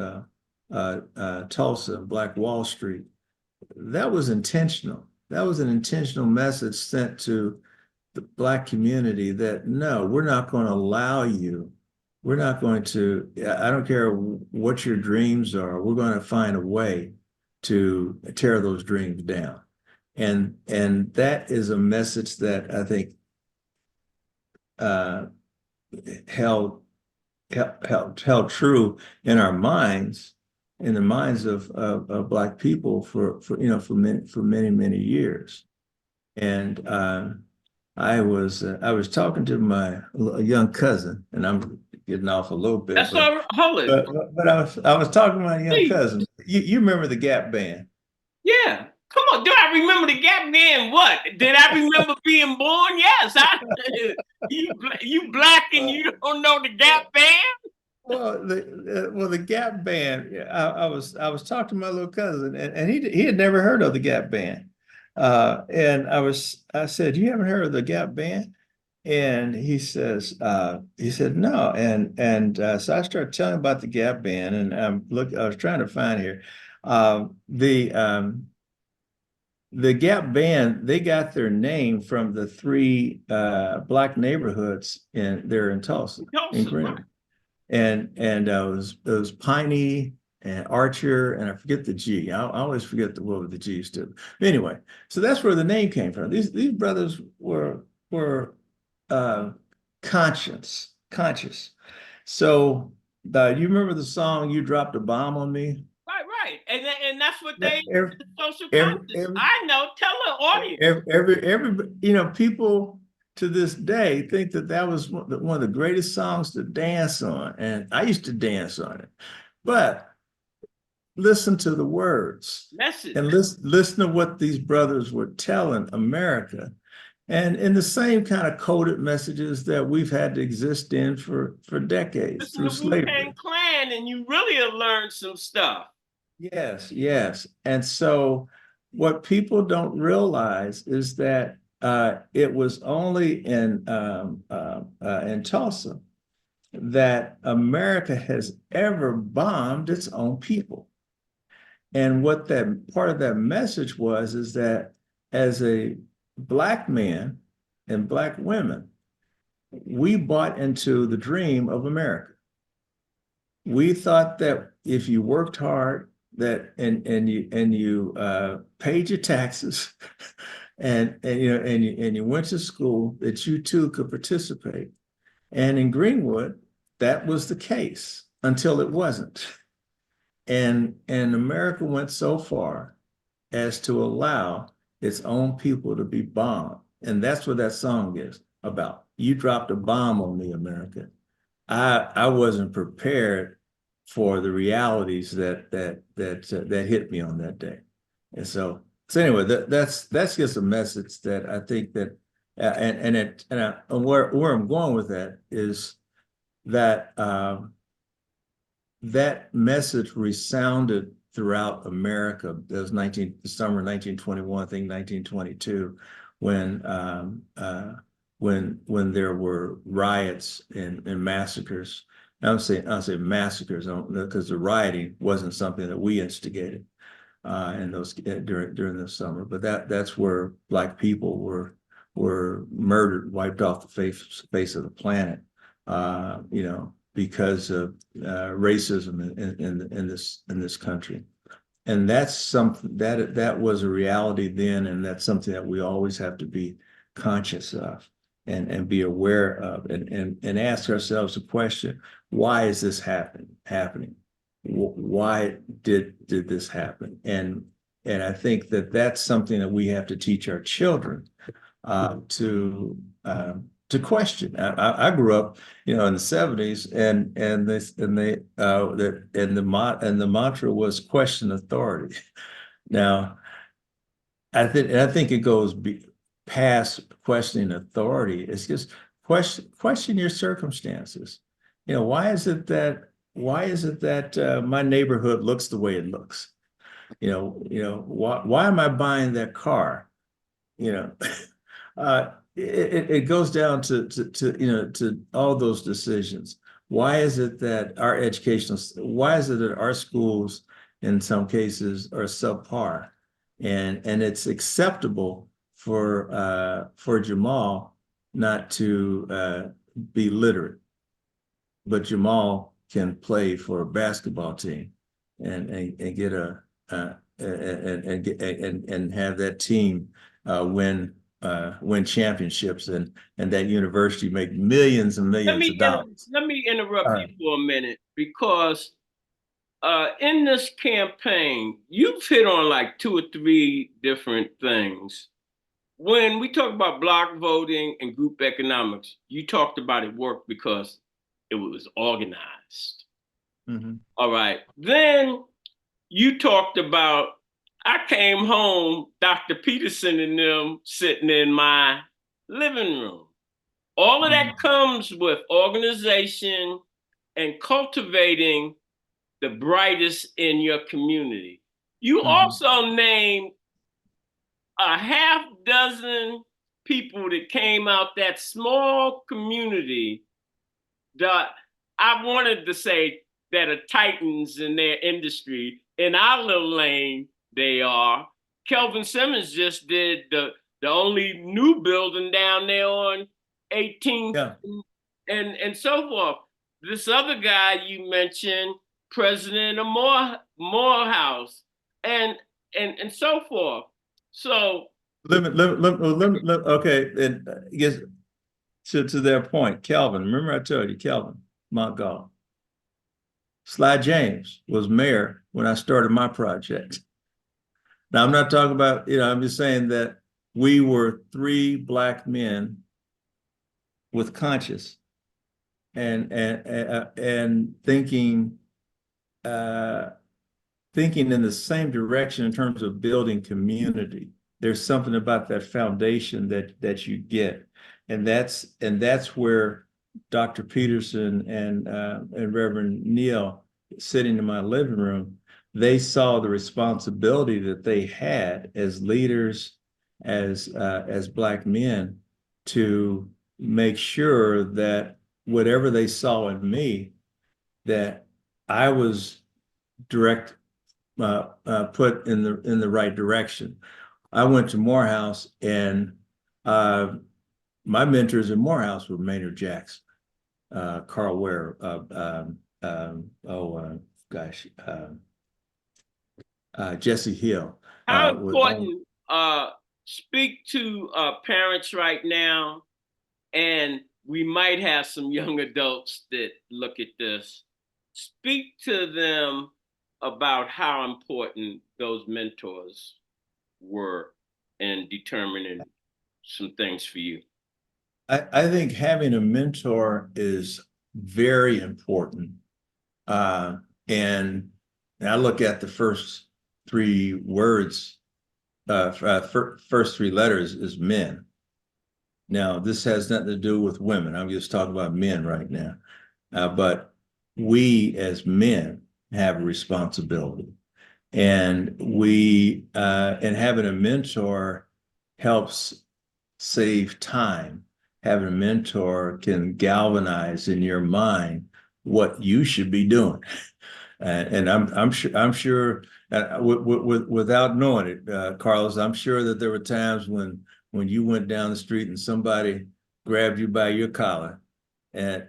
Tulsa, Black Wall Street. That was intentional. That was an intentional message sent to the Black community that no, we're not going to allow you. We're not going to. I don't care what your dreams are. We're going to find a way to tear those dreams down. And that is a message that I think uh, held held true in our minds, in the minds of Black people for many years. And I was talking to my young cousin, and I'm getting off a little bit, That's all right. Hold it. but I was talking to my young Please. cousin. You remember the Gap Band? Yeah. Come on. Do I remember the Gap Band? What? Did I remember being born? Yes. You Black and you don't know the Gap Band? The Gap Band. I was talking to my little cousin, and he had never heard of the Gap Band. And I said, "You haven't heard of the Gap Band?" And he said no. So I started telling him about the Gap Band, and I was trying to find here. The Gap Band, they got their name from the three Black neighborhoods in Tulsa, in Greenwood. It was Piney and Archer, and I forget the G. I always forget what the G stood. But anyway, so that's where the name came from. These brothers were conscious. So you remember the song "You Dropped a Bomb on Me"? Right. And that's what they social every, conscious. I know. Tell the audience. Every people to this day think that was one of the greatest songs to dance on, and I used to dance on it. But listen to the words. Message. And listen to what these brothers were telling America, and in the same kind of coded messages that we've had to exist in for decades. Listen through slavery. Wu-Tang Clan, and you really have learned some stuff. Yes. And so what people don't realize is that it was only in Tulsa that America has ever bombed its own people. And what that part of that message was is that as a Black man and Black women, we bought into the dream of America. We thought that if you worked hard, that and you paid your taxes, and you went to school, that you too could participate. And in Greenwood, that was the case until it wasn't. And America went so far as to allow its own people to be bombed. And that's what that song is about. You dropped a bomb on me, America. I wasn't prepared for the realities that hit me on that day. And so anyway, that's just a message that I think that and where I'm going with that is that that message resounded throughout America. That was the summer of 1921, I think 1922, when there were riots and massacres. I'll say massacres because the rioting wasn't something that we instigated in those during the summer, but that's where Black people were murdered, wiped off the face of the planet, because of racism in this country. And that's something that was a reality then, and that's something that we always have to be conscious of and be aware of, and ask ourselves the question: why is this happening? Why did this happen? And I think that's something that we have to teach our children to question. I grew up, in the 70s, and the mantra was question authority. Now, I think it goes past questioning authority. It's just question your circumstances. Why is it that my neighborhood looks the way it looks? Why am I buying that car? it goes down to to all those decisions. Why is it that why is it that our schools in some cases are subpar, and it's acceptable for Jamal not to be literate, but Jamal can play for a basketball team and get and have that team win championships, and that university make millions and millions of dollars. Let me interrupt All you right. for a minute because in this campaign, you've hit on like two or three different things. When we talk about block voting and group economics, you talked about it worked because it was organized. Mhm. All right. Then you talked about I came home, Dr. Peterson and them sitting in my living room. All of that Mhm. comes with organization and cultivating the brightest in your community. You Mhm. also named a half dozen people that came out that small community that I wanted to say that are titans in their industry. In our little lane, they are. Kelvin Simmons just did the only new building down there on 18th Yeah. and so forth. This other guy you mentioned, president of Morehouse, and and so forth. So Okay, and yes, to their point, Calvin. Remember I told you, Calvin Montgomery. Sly James was mayor when I started my project. Now I'm not talking about, I'm just saying that we were three Black men with conscience and uh, thinking in the same direction in terms of building community. There's something about that foundation that you get, and that's where Dr. Peterson and Reverend Neal, sitting in my living room, they saw the responsibility that they had as leaders, as Black men, to make sure that whatever they saw in me, that I was direct put in the right direction. I went to Morehouse, and my mentors in Morehouse were Maynard Jackson, Carl Ware, gosh, Jesse Hill. how With all, important speak to parents right now, and we might have some young adults that look at this. Speak to them about how important those mentors were in determining some things for you. I think having a mentor is very important. Uh, and I look at the first three words, first three letters is men. Now, this has nothing to do with women. I'm just talking about men right now. But we as men have a responsibility. And having a mentor helps save time. Having a mentor can galvanize in your mind what you should be doing. And I'm sure without knowing it, Carlos, I'm sure that there were times when you went down the street and somebody grabbed you by your collar, and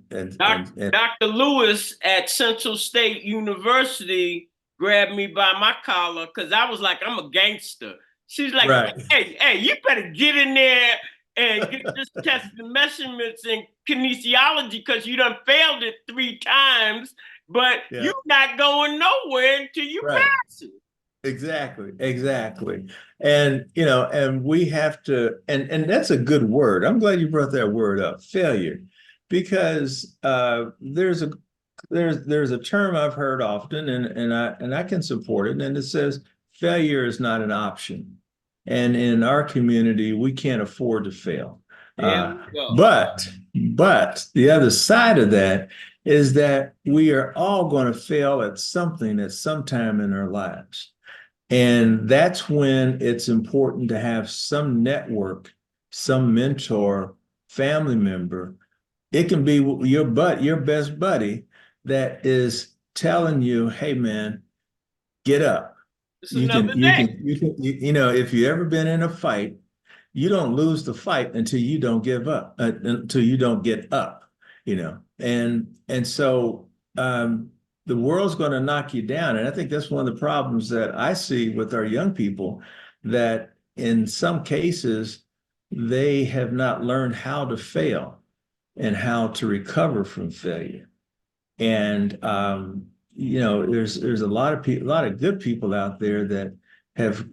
Dr. Lewis at Central State University grabbed me by my collar because I was like, I'm a gangster. She's like, right. hey, you better get in there and get this test the measurements in kinesiology because you done failed it 3 times, but Yeah. you're not going nowhere until you Right. pass it. Exactly. And we have to, and that's a good word. I'm glad you brought that word up, failure, because there's a term I've heard often, and I can support it, and it says failure is not an option. And in our community, we can't afford to fail. There Uh, we go. but the other side of that is that we are all going to fail at something at some time in our lives. And that's when it's important to have some network some mentor, family member. It can be your best buddy that is telling you, hey man, get up. It's another day. If you ever been in a fight, you don't lose the fight until you don't give up, until you don't get up, and so the world's going to knock you down. And I think that's one of the problems that I see with our young people, that in some cases, they have not learned how to fail and how to recover from failure. And there's a lot of people, a lot of good people out there that have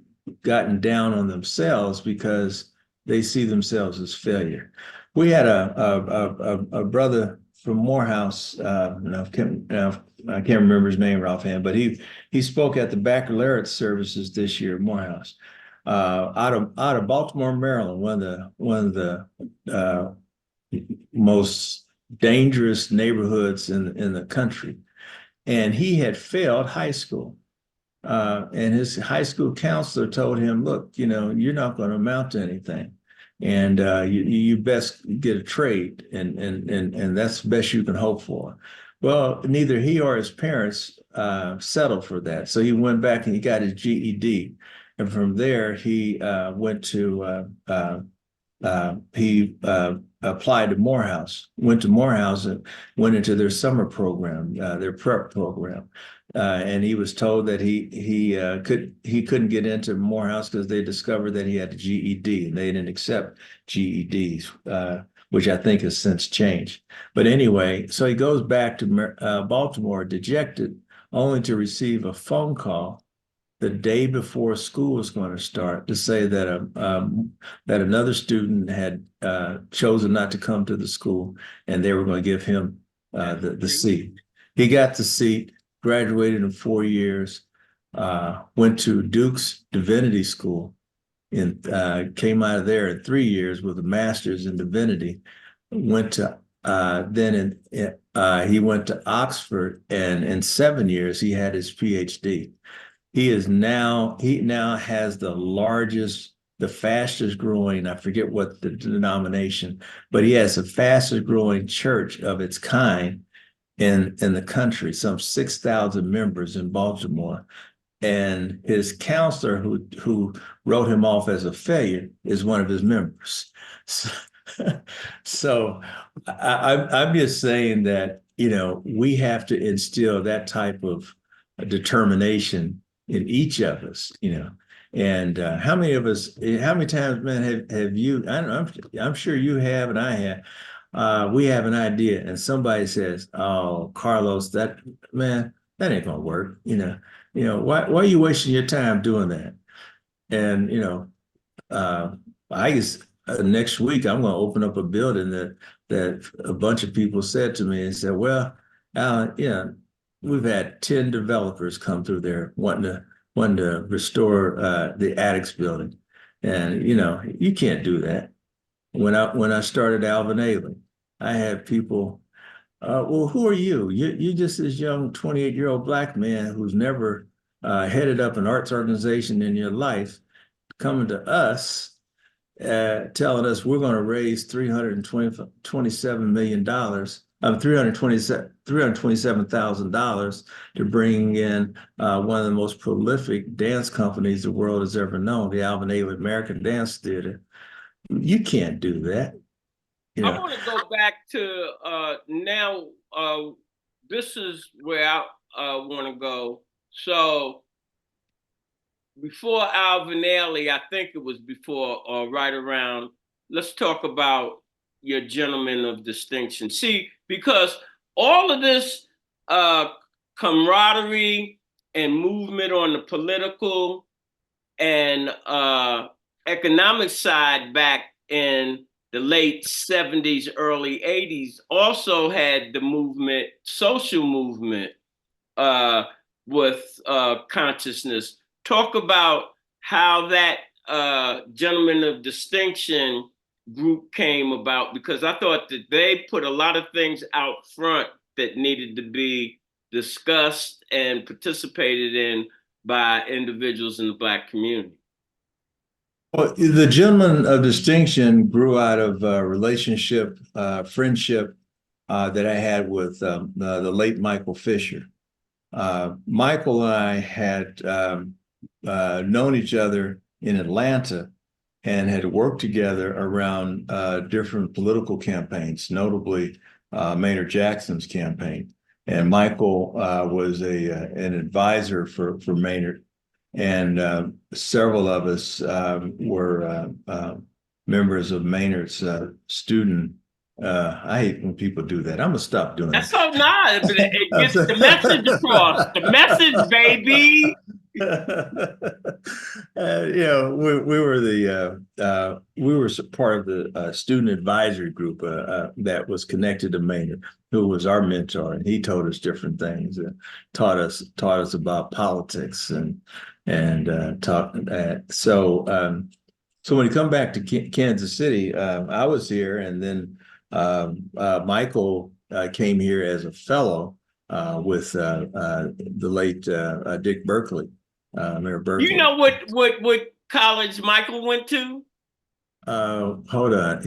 gotten down on themselves because they see themselves as failure. We had a brother from Morehouse. I can't remember his name offhand, but he spoke at the baccalaureate services this year at Morehouse, out of Baltimore, Maryland, one of the most dangerous neighborhoods in the country. And he had failed high school. And his high school counselor told him, look, you're not going to amount to anything. And you best get a trade, and that's the best you can hope for. Well, neither he or his parents settled for that. So he went back and he got his GED. And from there, he applied to Morehouse, went to Morehouse and went into their summer program, their prep program. And he was told that he couldn't get into Morehouse because they discovered that he had a GED and they didn't accept GEDs, which I think has since changed. But anyway, so he goes back to Baltimore dejected, only to receive a phone call the day before school was going to start to say that that another student had chosen not to come to the school, and they were going to give him the seat. He got the seat, graduated in 4 years, went to Duke's Divinity School, and came out of there in 3 years with a master's in divinity. Went to he went to Oxford, and in 7 years he had his PhD. He now has the fastest growing, I forget what the denomination, but he has the fastest growing church of its kind in the country, some 6,000 members in Baltimore. And his counselor who wrote him off as a failure is one of his members. So I'm just saying that, we have to instill that type of determination in each of us, And how many times, man, have you? I'm sure you have, and I have. We have an idea, and somebody says, "Oh, Carlos, that ain't gonna work." Why are you wasting your time doing that? And I guess next week I'm going to open up a building that a bunch of people said to me and said, "Well, Alan, we've had 10 developers come through there wanting to restore the Addicts building. And, you can't do that." When I started Alvin Ailey, I had people, well, who are you? You're just this young 28-year-old Black man who's never headed up an arts organization in your life, coming to us, telling us we're going to raise $327 million, $327,000 to bring in one of the most prolific dance companies the world has ever known, the Alvin Ailey American Dance Theater. You can't do that. I want to go back to now. This is where I want to go. So before Alvin Ailey, I think it was before or right around, let's talk about your gentleman of distinction. See, because all of this camaraderie and movement on the political and economic side back in the late 70s, early 80s also had the movement, social movement with consciousness. Talk about how that gentleman of distinction group came about, because I thought that they put a lot of things out front that needed to be discussed and participated in by individuals in the Black community. Well, the gentleman of distinction grew out of a relationship, friendship that I had with the late Michael Fisher. Michael and I had known each other in Atlanta and had worked together around different political campaigns, notably Maynard Jackson's campaign. And Michael was an advisor for Maynard, and several of us were members of Maynard's student. I hate when people do that. I'm gonna stop doing That's that. so nice. But it gets the message across. The message, baby. We were part of the student advisory group that was connected to Maynard, who was our mentor, and he told us different things, taught us about politics and taught so when you come back to Kansas City, I was here, and then Michael came here as a fellow with the late Dick Berkeley. Mayor You Berkeley. know what college Michael went to? Hold on.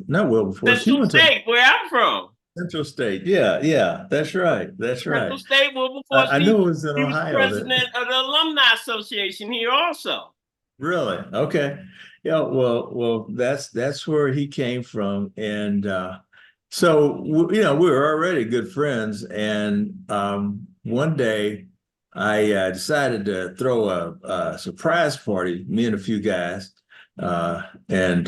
Not Wilberforce. He Central went to State, where I'm from. Central State. Yeah, yeah, that's right. That's Central right. State, Wilberforce. I knew it was in He was Ohio. president of the Alumni Association here also. Really? Okay. Yeah, well, that's where he came from. And so we were already good friends. And one day I decided to throw a surprise party, me and a few guys. And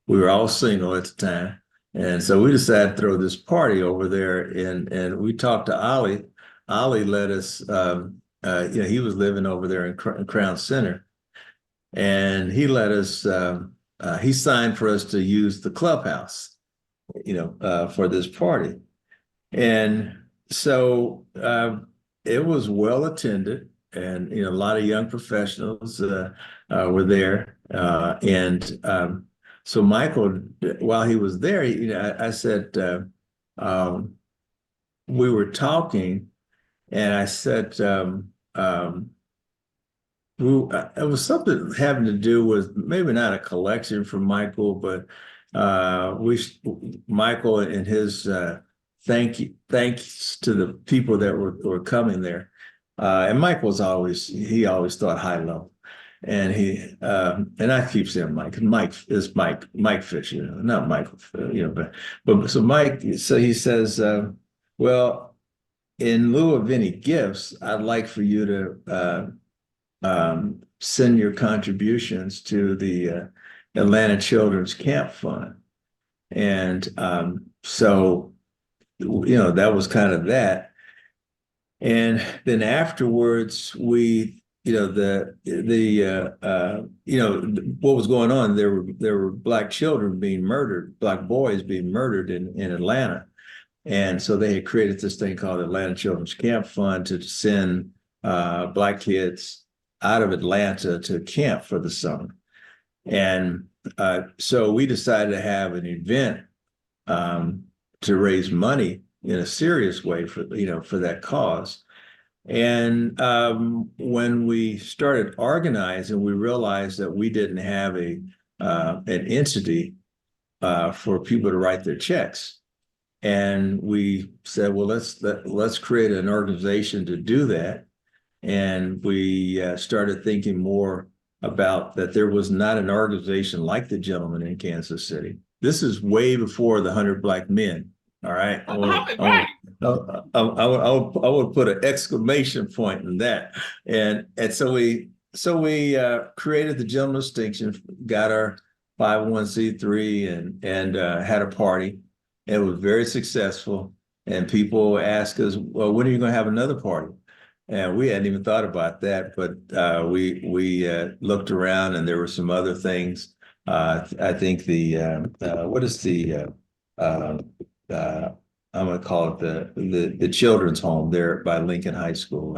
we were all single at the time. And so we decided to throw this party over there, and we talked to Ollie. Ollie let us, he was living over there in Crown Center, and he let us. He signed for us to use the clubhouse, for this party, and so it was well attended, and a lot of young professionals were there, and so Michael, while he was there, I said, we were talking, and I said, it was something having to do with maybe not a collection from Michael, but Michael and his thanks to the people that were coming there. And Mike he always thought high low. And and I keep saying Mike. Mike is Mike Fisher, not Michael, but so Mike. So he says, well, in lieu of any gifts, I'd like for you to send your contributions to the Atlanta Children's Camp Fund, and so that was kind of that. And then afterwards, we what was going on, there were black children being murdered, black boys being murdered in Atlanta, and so they had created this thing called the Atlanta Children's Camp Fund to send black kids out of Atlanta to camp for the summer. And so we decided to have an event to raise money in a serious way for that cause. And when we started organizing, we realized that we didn't have an entity for people to write their checks. And we said, well, let's create an organization to do that. And we started thinking more about that there was not an organization like the Gentlemen in Kansas City. This is way before the 100 Black Men. All right. I would put an exclamation point in that. And so we created the Gentleman Distinction, got our 501c3 and had a party. It was very successful. And people ask us, well, when are you going to have another party? And we hadn't even thought about that, but we looked around, and there were some other things. I think what is I'm going to call it the children's home there by Lincoln High School.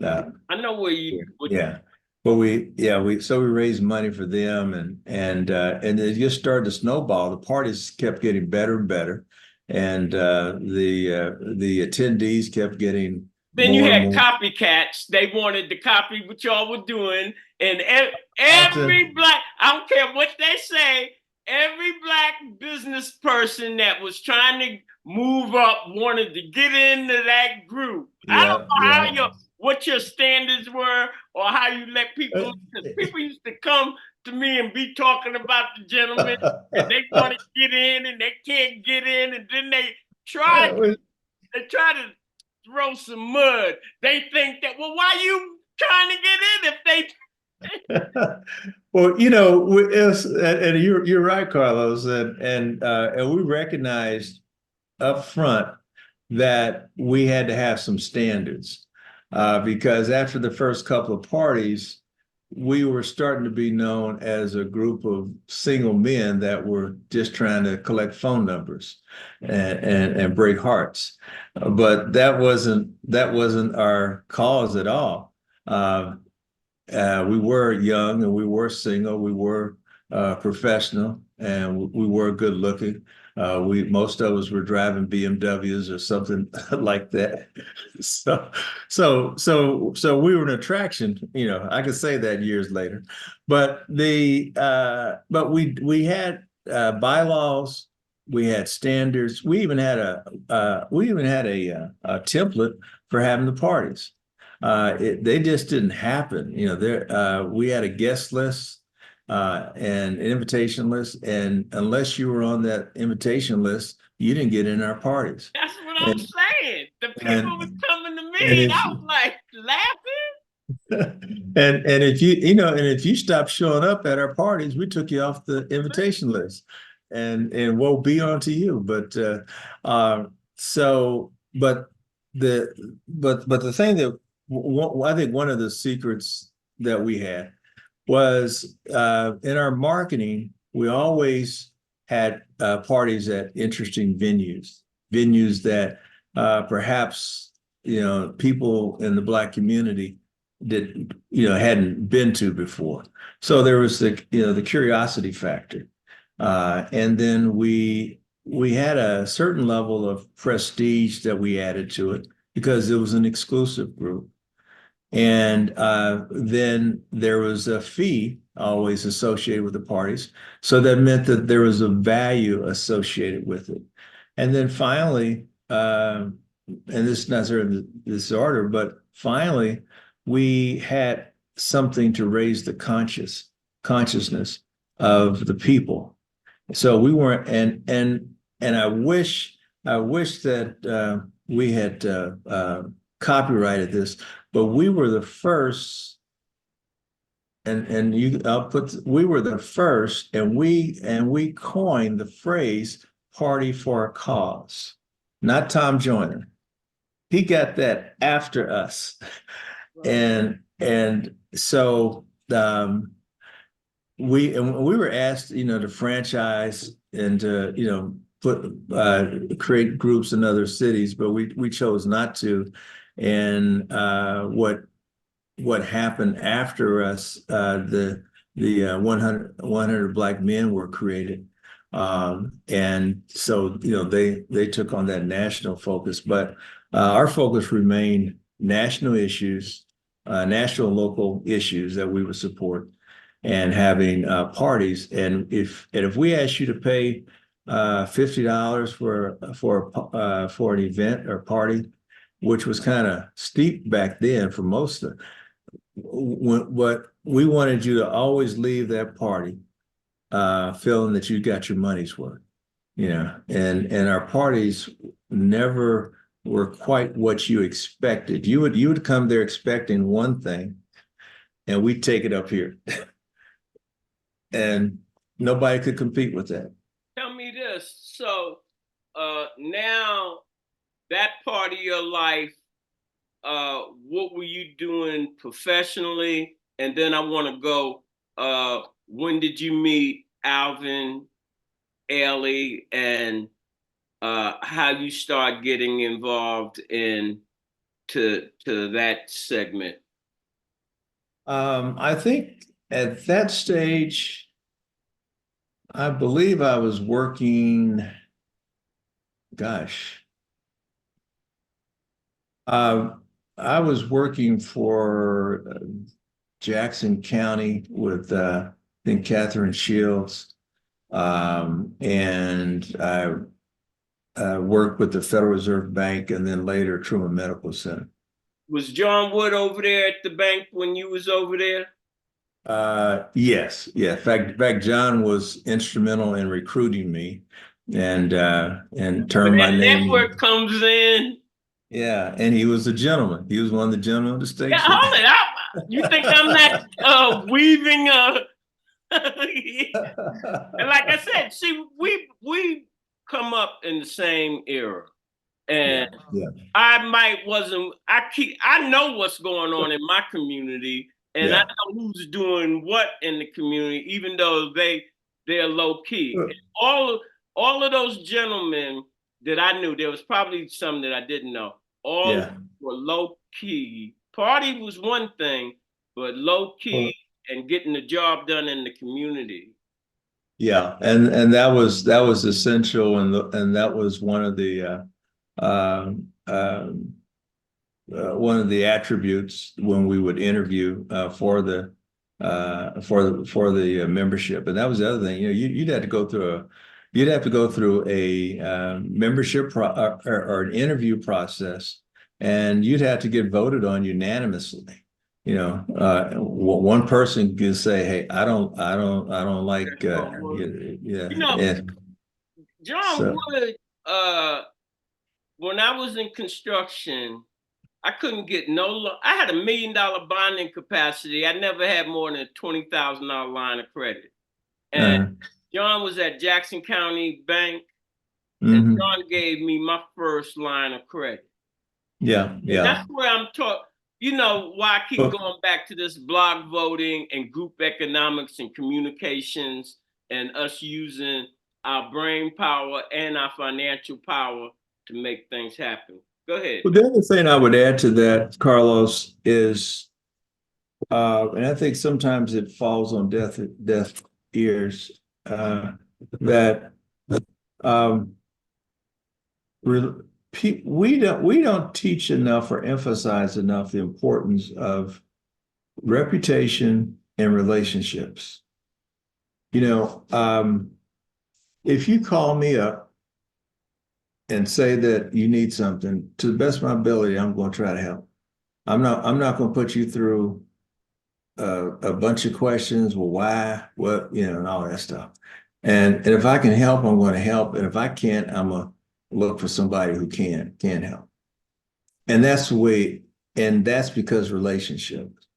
I know where you. Yeah, but we raised money for them, and it just started to snowball. The parties kept getting better and better, and the attendees kept getting Then you more and had more copycats. They wanted to copy what y'all were doing. And often. every black, I don't care what they say, every black business person that was trying to move up wanted to get into that group. I don't Yeah, know yeah. how what your standards were or how you let people, because people used to come to me and be talking about the gentleman and they want to get in and they can't get in, and then they try to throw some mud. They think that, well, why you trying to get in if they? Well, you know, and you're right, Carlos, and we recognized up front that we had to have some standards because after the first couple of parties, we were starting to be known as a group of single men that were just trying to collect phone numbers and break hearts. But that wasn't our cause at all. We were young and we were single. We were professional and we were good looking. We most of us were driving BMWs or something like that. So we were an attraction. You know, I could say that years later. But we had bylaws. We had standards. We even had a template for having the parties. They just didn't happen. You know, we had a guest list and an invitation list, and unless you were on that invitation list, you didn't get in our parties. That's what I'm And saying. The people was and coming to and me, and if I was like laughing. and if if you stopped showing up at our parties, we took you off the invitation list, and woe be unto you. So but the thing that I think one of the secrets that we had was in our marketing, we always had parties at interesting venues that perhaps people in the Black community did hadn't been to before. So there was the curiosity factor, and then we had a certain level of prestige that we added to it because it was an exclusive group. And then there was a fee always associated with the parties. So that meant that there was a value associated with it. And then finally, and this is not necessarily this order, but finally, we had something to raise the consciousness of the people. So we weren't, and I wish that we had copyrighted this, but we were the first, and we were the first, and we coined the phrase "party for a cause," not Tom Joyner. He got that after us, and so we were asked, to franchise and to create groups in other cities, but we chose not to. And what happened after us, the 100 Black men were created. And so, they took on that national focus, but our focus remained national issues, national and local issues that we would support and having parties. And if we asked you to pay $50 for an event or party, which was kind of steep back then for most of, what we wanted you to always leave that party feeling that you got your money's worth, and our parties never were quite what you expected. You would come there expecting one thing, and we'd take it up here. And nobody could compete with that. Tell me this. So now that part of your life, what were you doing professionally? And then I want to go, when did you meet Alvin, Ailey, and how you start getting involved in to that segment? I think at that stage, I believe I was working, gosh, I was working for Jackson County with I think Catherine Shields, and I worked with the Federal Reserve Bank and then later Truman Medical Center. Was John Wood over there at the bank when you was over there? Yes, yeah. In fact, John was instrumental in recruiting me and When turned my that name. network comes in, Yeah, and he was a gentleman. He was one of the gentlemen of the yeah, station. hold it up. You think I'm not weaving and like I said, see, we come up in the same era. Yeah, And yeah, I know what's going on in my community, and I yeah. know who's doing what in the community, even though they're low key. And all of those gentlemen that I knew, there was probably some that I didn't know. All Yeah. were low key. Party was one thing, but low key Well, and getting the job done in the community. yeah, and that was essential, and that was um, um, one of the attributes when we would interview for the membership, and that was the other thing. You'd have to go through a membership or an interview process, and you'd have to get voted on unanimously. One person could say, "Hey, I don't like," yeah, You know, and John so Wood, when I was in construction, I couldn't get I had $1 million bonding capacity. I never had more than a $20,000 line of credit. And uh, John was at Jackson County Bank, and mhm. John gave me my first line of credit. Yeah, And yeah. that's where I'm taught, why I keep But going back to this block voting and group economics and communications and us using our brain power and our financial power to make things happen. Go ahead. the other thing I would add to that, Carlos, is, and I think sometimes it falls on deaf ears, that um, we don't teach enough or emphasize enough the importance of reputation and relationships. You know, if you call me up and say that you need something, to the best of my ability, I'm going to try to help. I'm not going to put you through a bunch of questions. Well, why, what, and all that stuff. And if I can help, I'm going to help. And if I can't, I'm going to look for somebody who can help. And that's the way, and that's because relationships,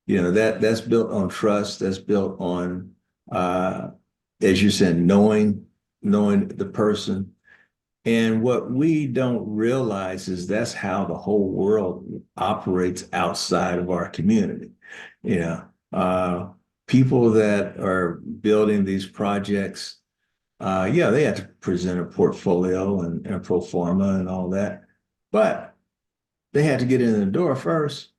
that's built on trust. That's built on, as you said, knowing the person. And what we don't realize is that's how the whole world operates outside of our community. You know, uh, People that are building these projects, yeah, they have to present a portfolio and a pro forma and all that, but they had to get in the door first,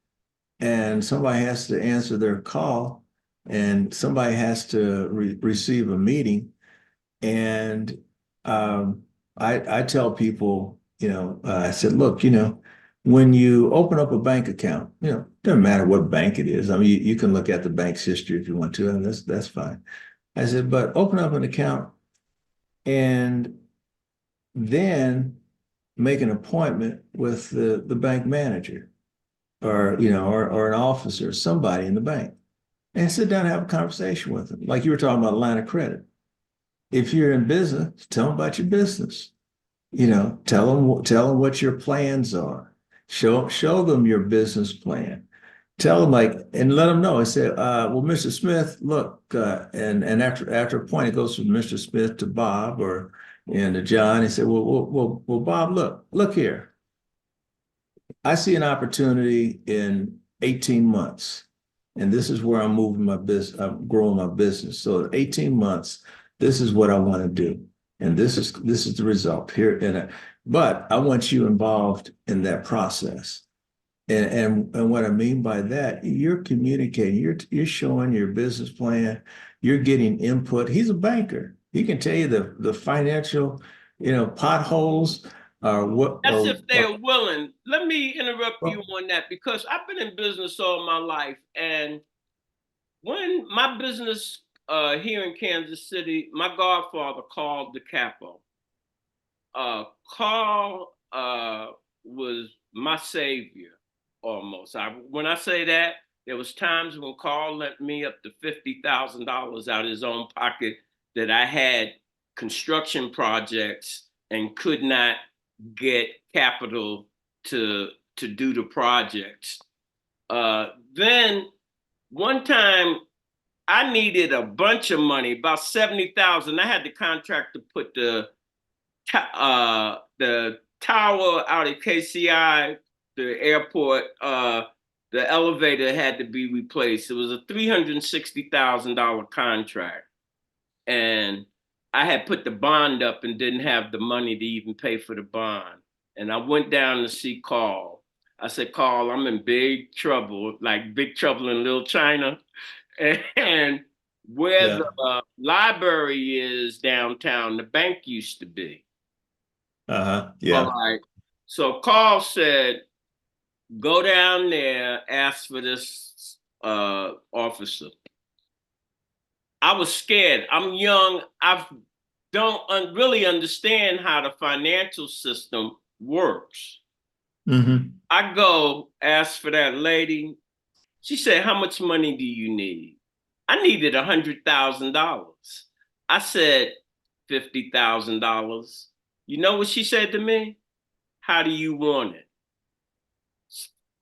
and somebody has to answer their call, and somebody has to receive a meeting, and I tell people, I said, look, when you open up a bank account, doesn't matter what bank it is. I mean, you can look at the bank's history if you want to, and that's fine. I said, but open up an account and then make an appointment with the bank manager or an officer, somebody in the bank, and sit down and have a conversation with them. Like you were talking about a line of credit. If you're in business, tell them about your business. Tell them what your plans are. Show them your business plan. Tell them, and let them know. I said, well, Mr. Smith, look, and after a point, it goes from Mr. Smith to Bob and to John. He said, well, Bob, look here. I see an opportunity in 18 months, and this is where I'm moving my business. I'm growing my business. So 18 months, this is what I want to do, and this is the result here. But I want you involved in that process. And what I mean by that, you're communicating, you're showing your business plan, you're getting input. He's a banker. He can tell you the financial, potholes, what? That's if they're willing. Let me interrupt you on that because I've been in business all my life. And when my business here in Kansas City, my godfather called the capo. Carl was my savior almost. When I say that, there was times when Carl lent me up to $50,000 out of his own pocket that I had construction projects and could not get capital to do the projects. Then one time I needed a bunch of money, about 70,000. I had the contract to put the tower out at KCI, the airport, the elevator had to be replaced. It was a $360,000 contract. And I had put the bond up and didn't have the money to even pay for the bond. And I went down to see Carl. I said, Carl, I'm in big trouble, like big trouble in Little China. And where Yeah. the library is downtown, the bank used to be. All Yeah. right. So Carl said, go down there, ask for this officer. I was scared. I'm young. I don't really understand how the financial system works. Mm-hmm. I go ask for that lady. She said, how much money do you need? I needed $100,000. I said, $50,000. You know what she said to me? How do you want it?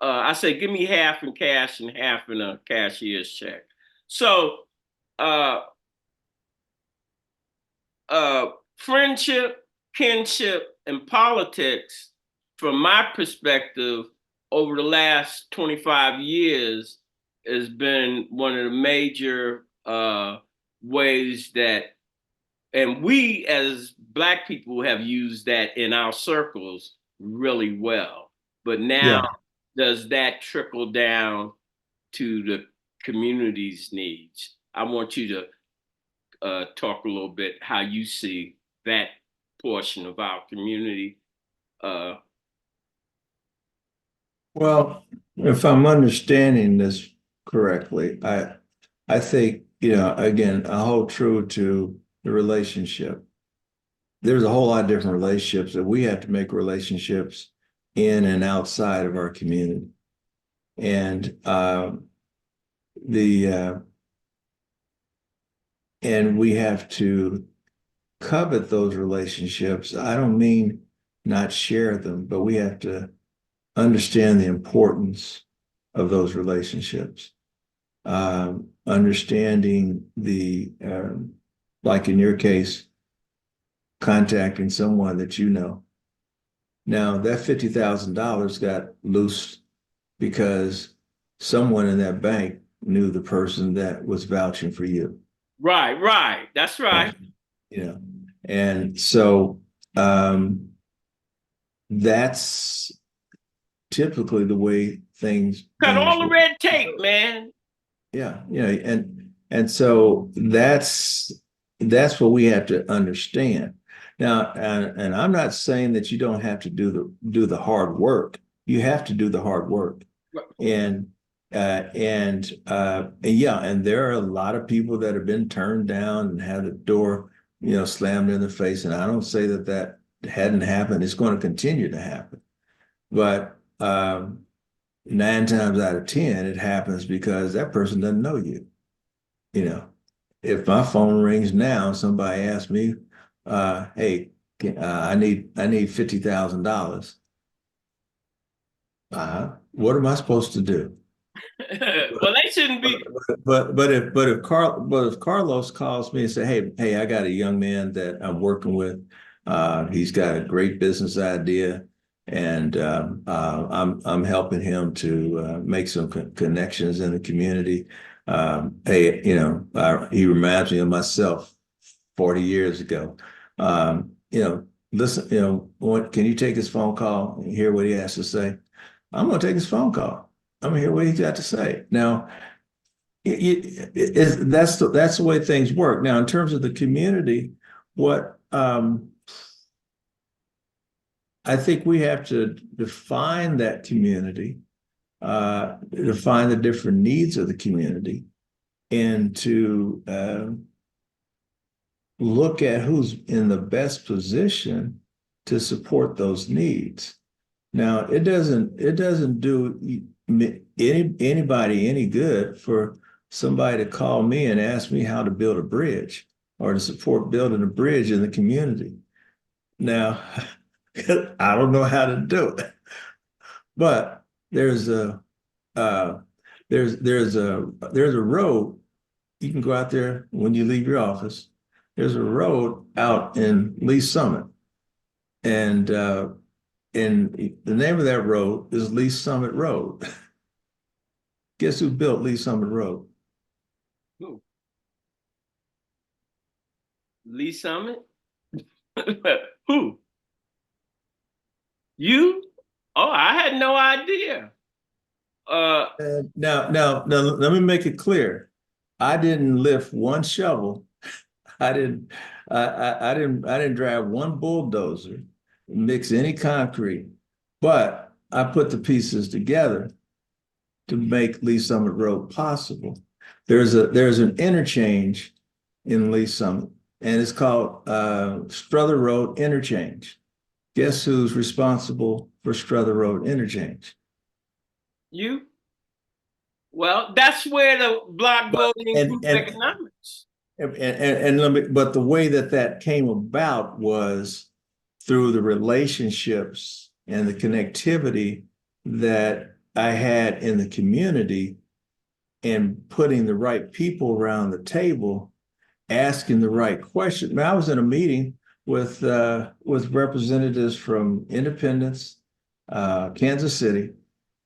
I said, give me half in cash and half in a cashier's check. So uh, friendship, kinship, and politics, from my perspective, over the last 25 years, has been one of the major ways that, and we as Black people have used that in our circles really well. But now, Yeah. does that trickle down to the community's needs? I want you to talk a little bit how you see that portion of our community. Well, if I'm understanding this correctly, I think, again, I hold true to the relationship. There's a whole lot of different relationships that we have to make relationships in and outside of our community. And the and we have to covet those relationships. I don't mean not share them, but we have to understand the importance of those relationships. Understanding like in your case, contacting someone that you know. Now, that $50,000 got loose because someone in that bank knew the person that was vouching for you. Right. That's right. You know, and so that's typically the way Cut things all the work. red tape, man. Yeah, and so that's what we have to understand. Now, and I'm not saying that you don't have to do the hard work. You have to do the hard work. And yeah, and there are a lot of people that have been turned down and had the door, slammed in the face. And I don't say that hadn't happened. It's going to continue to happen. But 9 times out of 10, it happens because that person doesn't know you. If my phone rings now, somebody asks me, "Hey, I need $50,000." What am I supposed to do? Well, they shouldn't be. But if Carlos calls me and say, hey, I got a young man that I'm working with. He's got a great business idea, and I'm helping him to make some connections in the community. Hey, he reminds me of myself 40 years ago. Listen, can you take his phone call and hear what he has to say? I'm going to take his phone call. I'm going to hear what he's got to say. Now, that's the way things work. Now, in terms of the community, what I think we have to define that community, define the different needs of the community, and to look at who's in the best position to support those needs. Now, it doesn't do anybody any good for somebody to call me and ask me how to build a bridge or to support building a bridge in the community. Now, I don't know how to do it, but there's a uh, there's a road. You can go out there when you leave your office. There's a road out in Lee Summit, and the name of that road is Lee Summit Road. Guess who built Lee Summit Road? Who? Lee Summit? Who? You? Oh, I had no idea. Now, let me make it clear. I didn't lift one shovel. I didn't. I didn't drive one bulldozer, mix any concrete, but I put the pieces together to make Lee Summit Road possible. There's an interchange in Lee Summit, and it's called Strother Road Interchange. Guess who's responsible for Strother Road Interchange? You? Well, that's where the block voting group economics. But the way that came about was through the relationships and the connectivity that I had in the community and putting the right people around the table, asking the right questions. I mean, I was in a meeting with representatives from Independence, Kansas City,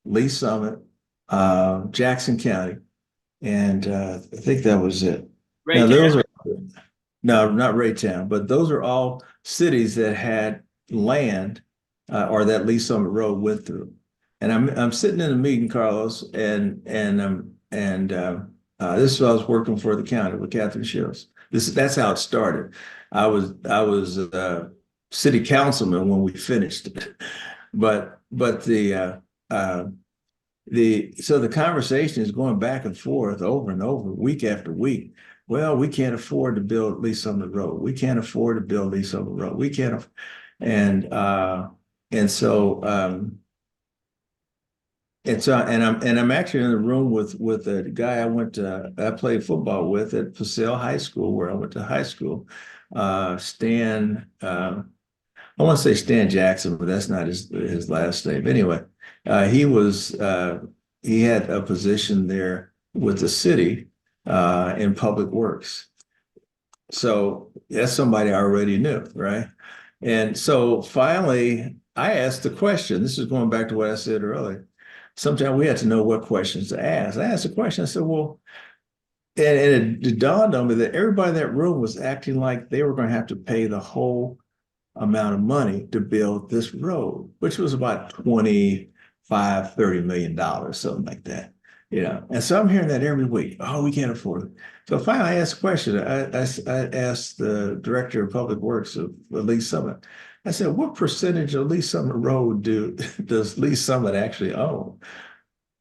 Lee Summit, Jackson County, and I think that was it. Now, those are no, not Raytown, but those are all cities that had land or that Lee Summit Road went through. And I'm sitting in a meeting, Carlos, and this is I was working for the county with Catherine Shields. That's how it started. I was city councilman when we finished it, but the conversation is going back and forth over and over, week after week. Well, we can't afford to build Lee Summit Road. We can't afford to build Lee Summit Road. We can't, and so I'm actually in the room with a guy I played football with at Paseo High School, where I went to high school. Stan, I want to say Stan Jackson, but that's not his last name. Anyway, he had a position there with the city in public works. So that's somebody I already knew, right? And so finally, I asked the question. This is going back to what I said earlier. Sometimes we had to know what questions to ask. I asked a question. I said, well, and it dawned on me that everybody in that room was acting like they were going to have to pay the whole amount of money to build this road, which was about $25, $30 million, something like that. And so I'm hearing that every week. Oh, we can't afford it. So finally, I asked a question. I asked the director of public works of Lee Summit. I said, what percentage of Lee Summit Road does Lee Summit actually own?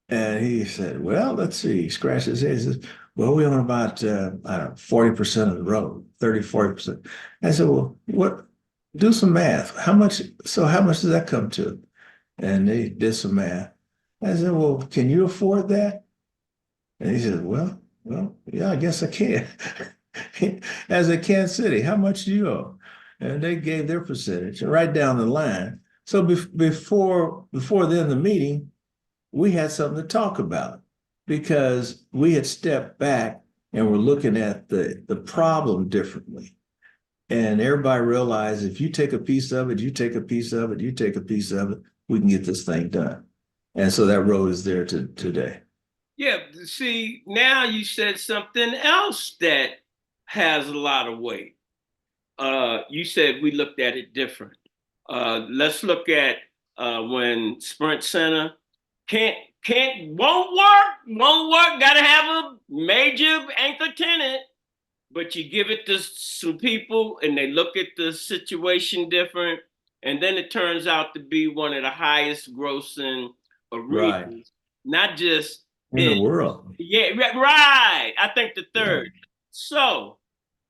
And he said, well, let's see. He scratched his head. He says, well, we own about, I don't know, 40% of the road, 30, 40%. I said, well, do some math. How much does that come to? And they did some math. I said, well, can you afford that? And he said, well, yeah, I guess I can. As a Kansas City, how much do you owe? And they gave their percentage right down the line. So before the end of the meeting, we had something to talk about because we had stepped back and were looking at the problem differently. And everybody realized if you take a piece of it, you take a piece of it, you take a piece of it, we can get this thing done. And so that road is there today. Yeah, see, now you said something else that has a lot of weight. You said we looked at it different. Let's look at when Sprint Center won't work, gotta have a major anchor tenant, but you give it to some people and they look at the situation different and then it turns out to be one of the highest grossing arenas, Right. not just In the world. yeah, right. I think the third. Yeah. So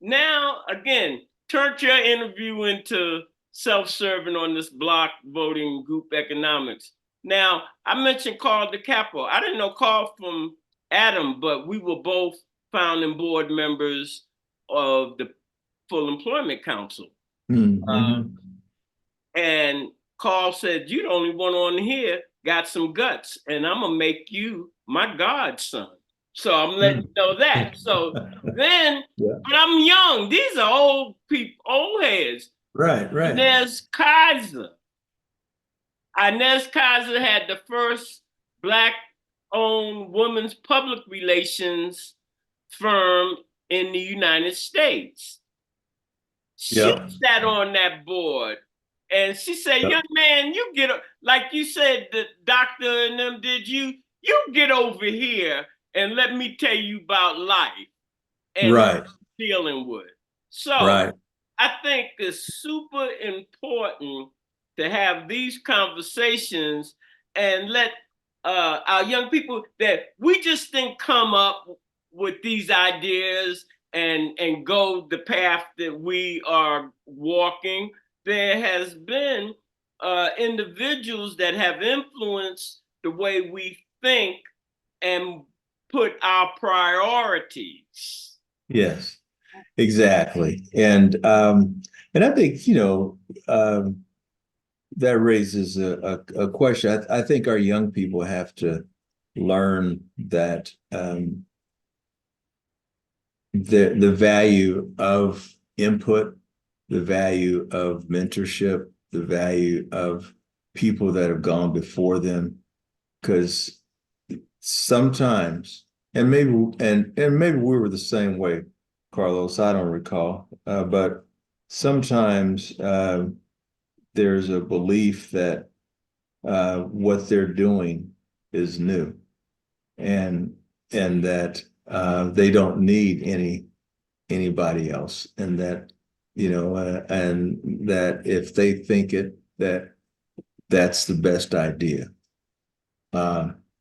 now again, turn your interview into self-serving on this block voting group economics. Now, I mentioned Carl DeCapo. I didn't know Carl from Adam, but we were both founding board members of the Full Employment Council. Mm-hmm. And Carl said, "You the only one on here got some guts, and I'm gonna make you my godson." So I'm letting you know that. So then, yeah. But I'm young. These are old people, old heads. Right. Inez Kaiser. Inez Kaiser had the first Black-owned women's public relations firm in the United States. She sat on that board. And she said, "Young man, you get, like you said, the doctor and them did you get over here and let me tell you about life and what you're dealing with." So I think it's super important to have these conversations and let our young people that we just didn't come up with these ideas and go the path that we are walking. There has been individuals that have influenced the way we think and put our priorities. Yes, exactly. And I think, that raises a question. I think our young people have to learn that the value of input, the value of mentorship, the value of people that have gone before them, because sometimes, and maybe we were the same way, Carlos, I don't recall, but sometimes there's a belief that what they're doing is new, and that they don't need anybody else, and that and that if they think that's the best idea.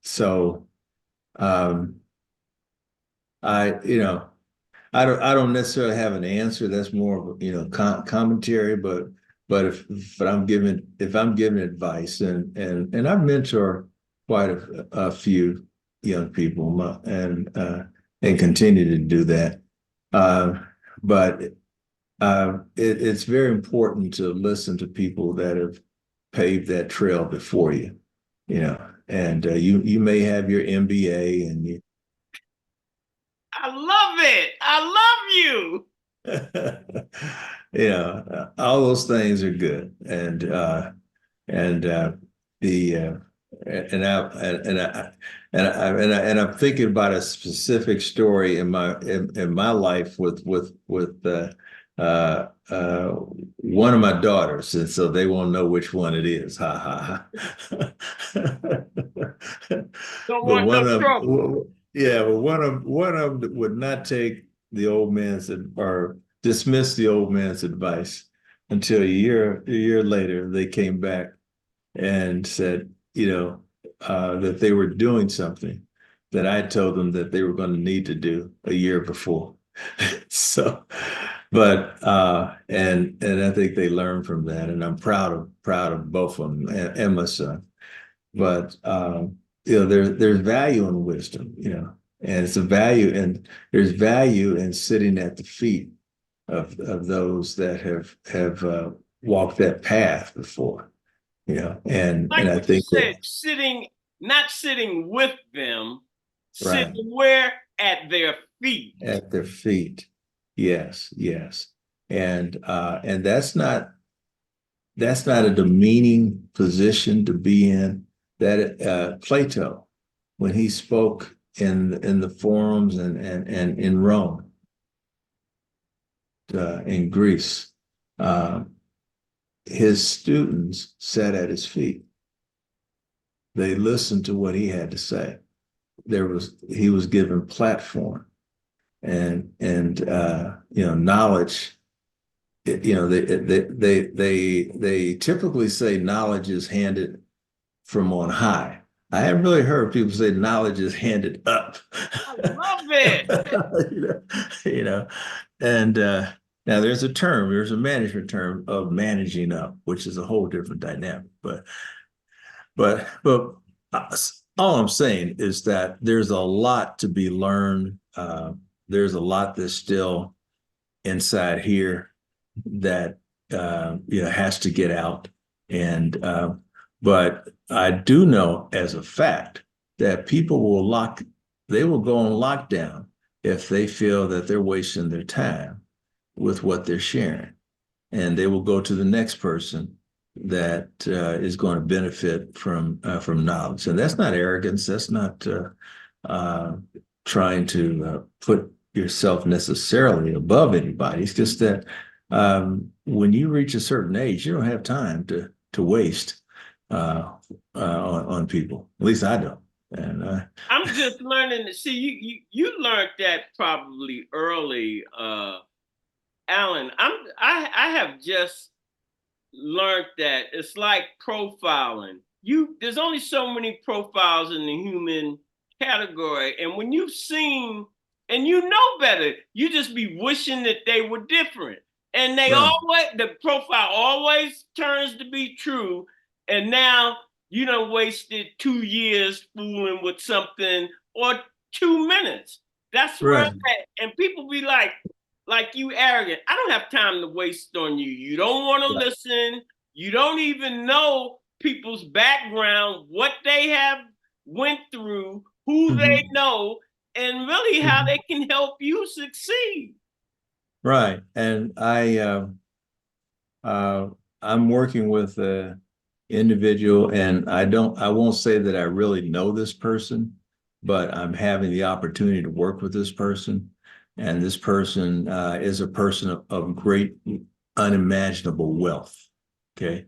So I don't necessarily have an answer. That's more of commentary, but if I'm giving advice, and I mentor quite a few young people, and continue to do that. But it's very important to listen to people that have paved that trail before you, and you may have your MBA and you. I love it. I love you. All those things are good, and I'm thinking about a specific story in my life with one of my daughters, and so they won't know which one it is. Ha ha ha. Don't want no trouble. Yeah, well, one of them would not take the old man's or dismiss the old man's advice until a year later they came back and said, that they were doing something that I told them that they were going to need to do a year before. So, but and I think they learned from that, and I'm proud of both of them and my son. But there's value in wisdom, and it's a value, and there's value in sitting at the feet of those that have walked that path before. And I think that not sitting with them, sitting where? At their feet. At their feet. Yes. And that's not a demeaning position to be in. That Plato, when he spoke in the forums and in Rome, in Greece, his students sat at his feet. They listened to what he had to say. He was given platform, and knowledge they typically say knowledge is handed from on high. I haven't really heard people say knowledge is handed up. I love it. you know, you know, and now there's a management term of managing up, which is a whole different dynamic. But all I'm saying is that there's a lot to be learned. There's a lot that's still inside here that has to get out. And but I do know as a fact that they will go on lockdown if they feel that they're wasting their time with what they're sharing, and they will go to the next person that is going to benefit from knowledge. And that's not arrogance. That's not trying to put yourself necessarily above anybody. It's just that when you reach a certain age, you don't have time to waste on people. At least I don't. And I'm just learning to see you learned that probably early, Alan. I have just learned that it's like profiling. There's only so many profiles in the human category, and when you've seen and you know better, you just be wishing that they were different. And the profile always turns to be true. And now you done wasted 2 years fooling with something or 2 minutes. That's where I'm at. And people be like you arrogant. I don't have time to waste on you. You don't want to listen. You don't even know people's background, what they have went through, who they know, and really how they can help you succeed. Right. And I'm working with an individual, and I won't say that I really know this person, but I'm having the opportunity to work with this person. And this person is a person of great unimaginable wealth. Okay.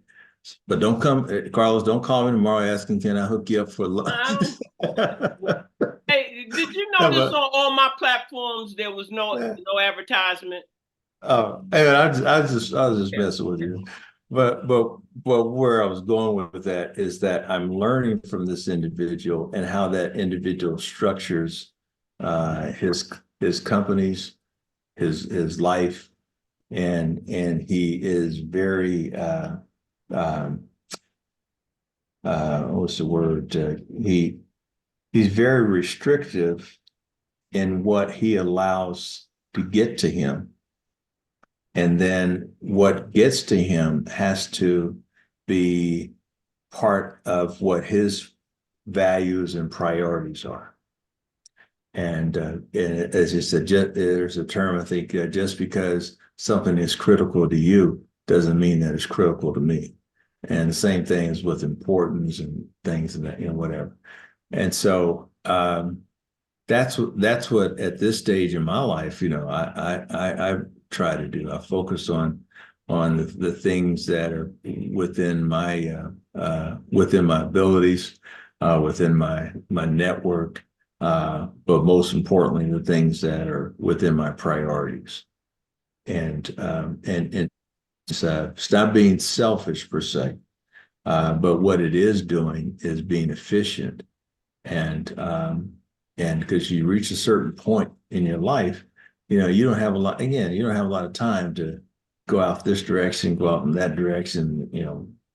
But Carlos, don't call me tomorrow asking, can I hook you up for lunch? Hey, did you notice on all my platforms there was no advertisement? Oh, hey, I was just messing with you. But where I was going with that is that I'm learning from this individual and how that individual structures his companies, his life, and he is very what's the word? He's very restrictive in what he allows to get to him. And then what gets to him has to be part of what his values and priorities are. And as you said, there's a term, I think, just because something is critical to you doesn't mean that it's critical to me. And the same thing is with importance and things and that, whatever. And so that's what at this stage in my life, I try to do. I focus on the things that are within my abilities, within my network, but most importantly, the things that are within my priorities. And it's not being selfish per se, but what it is doing is being efficient. And because you reach a certain point in your life, you don't have a lot of time to go out this direction, go out in that direction,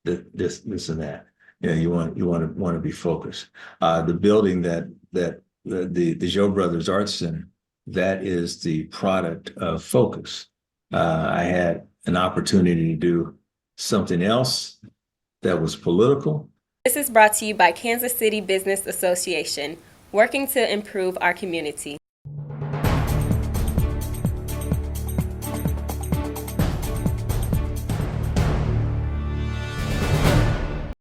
this and that. You want to be focused. The building that the Zhou Brothers Art Center, that is the product of focus. I had an opportunity to do something else that was political. This is brought to you by Kansas City Business Association, working to improve our community.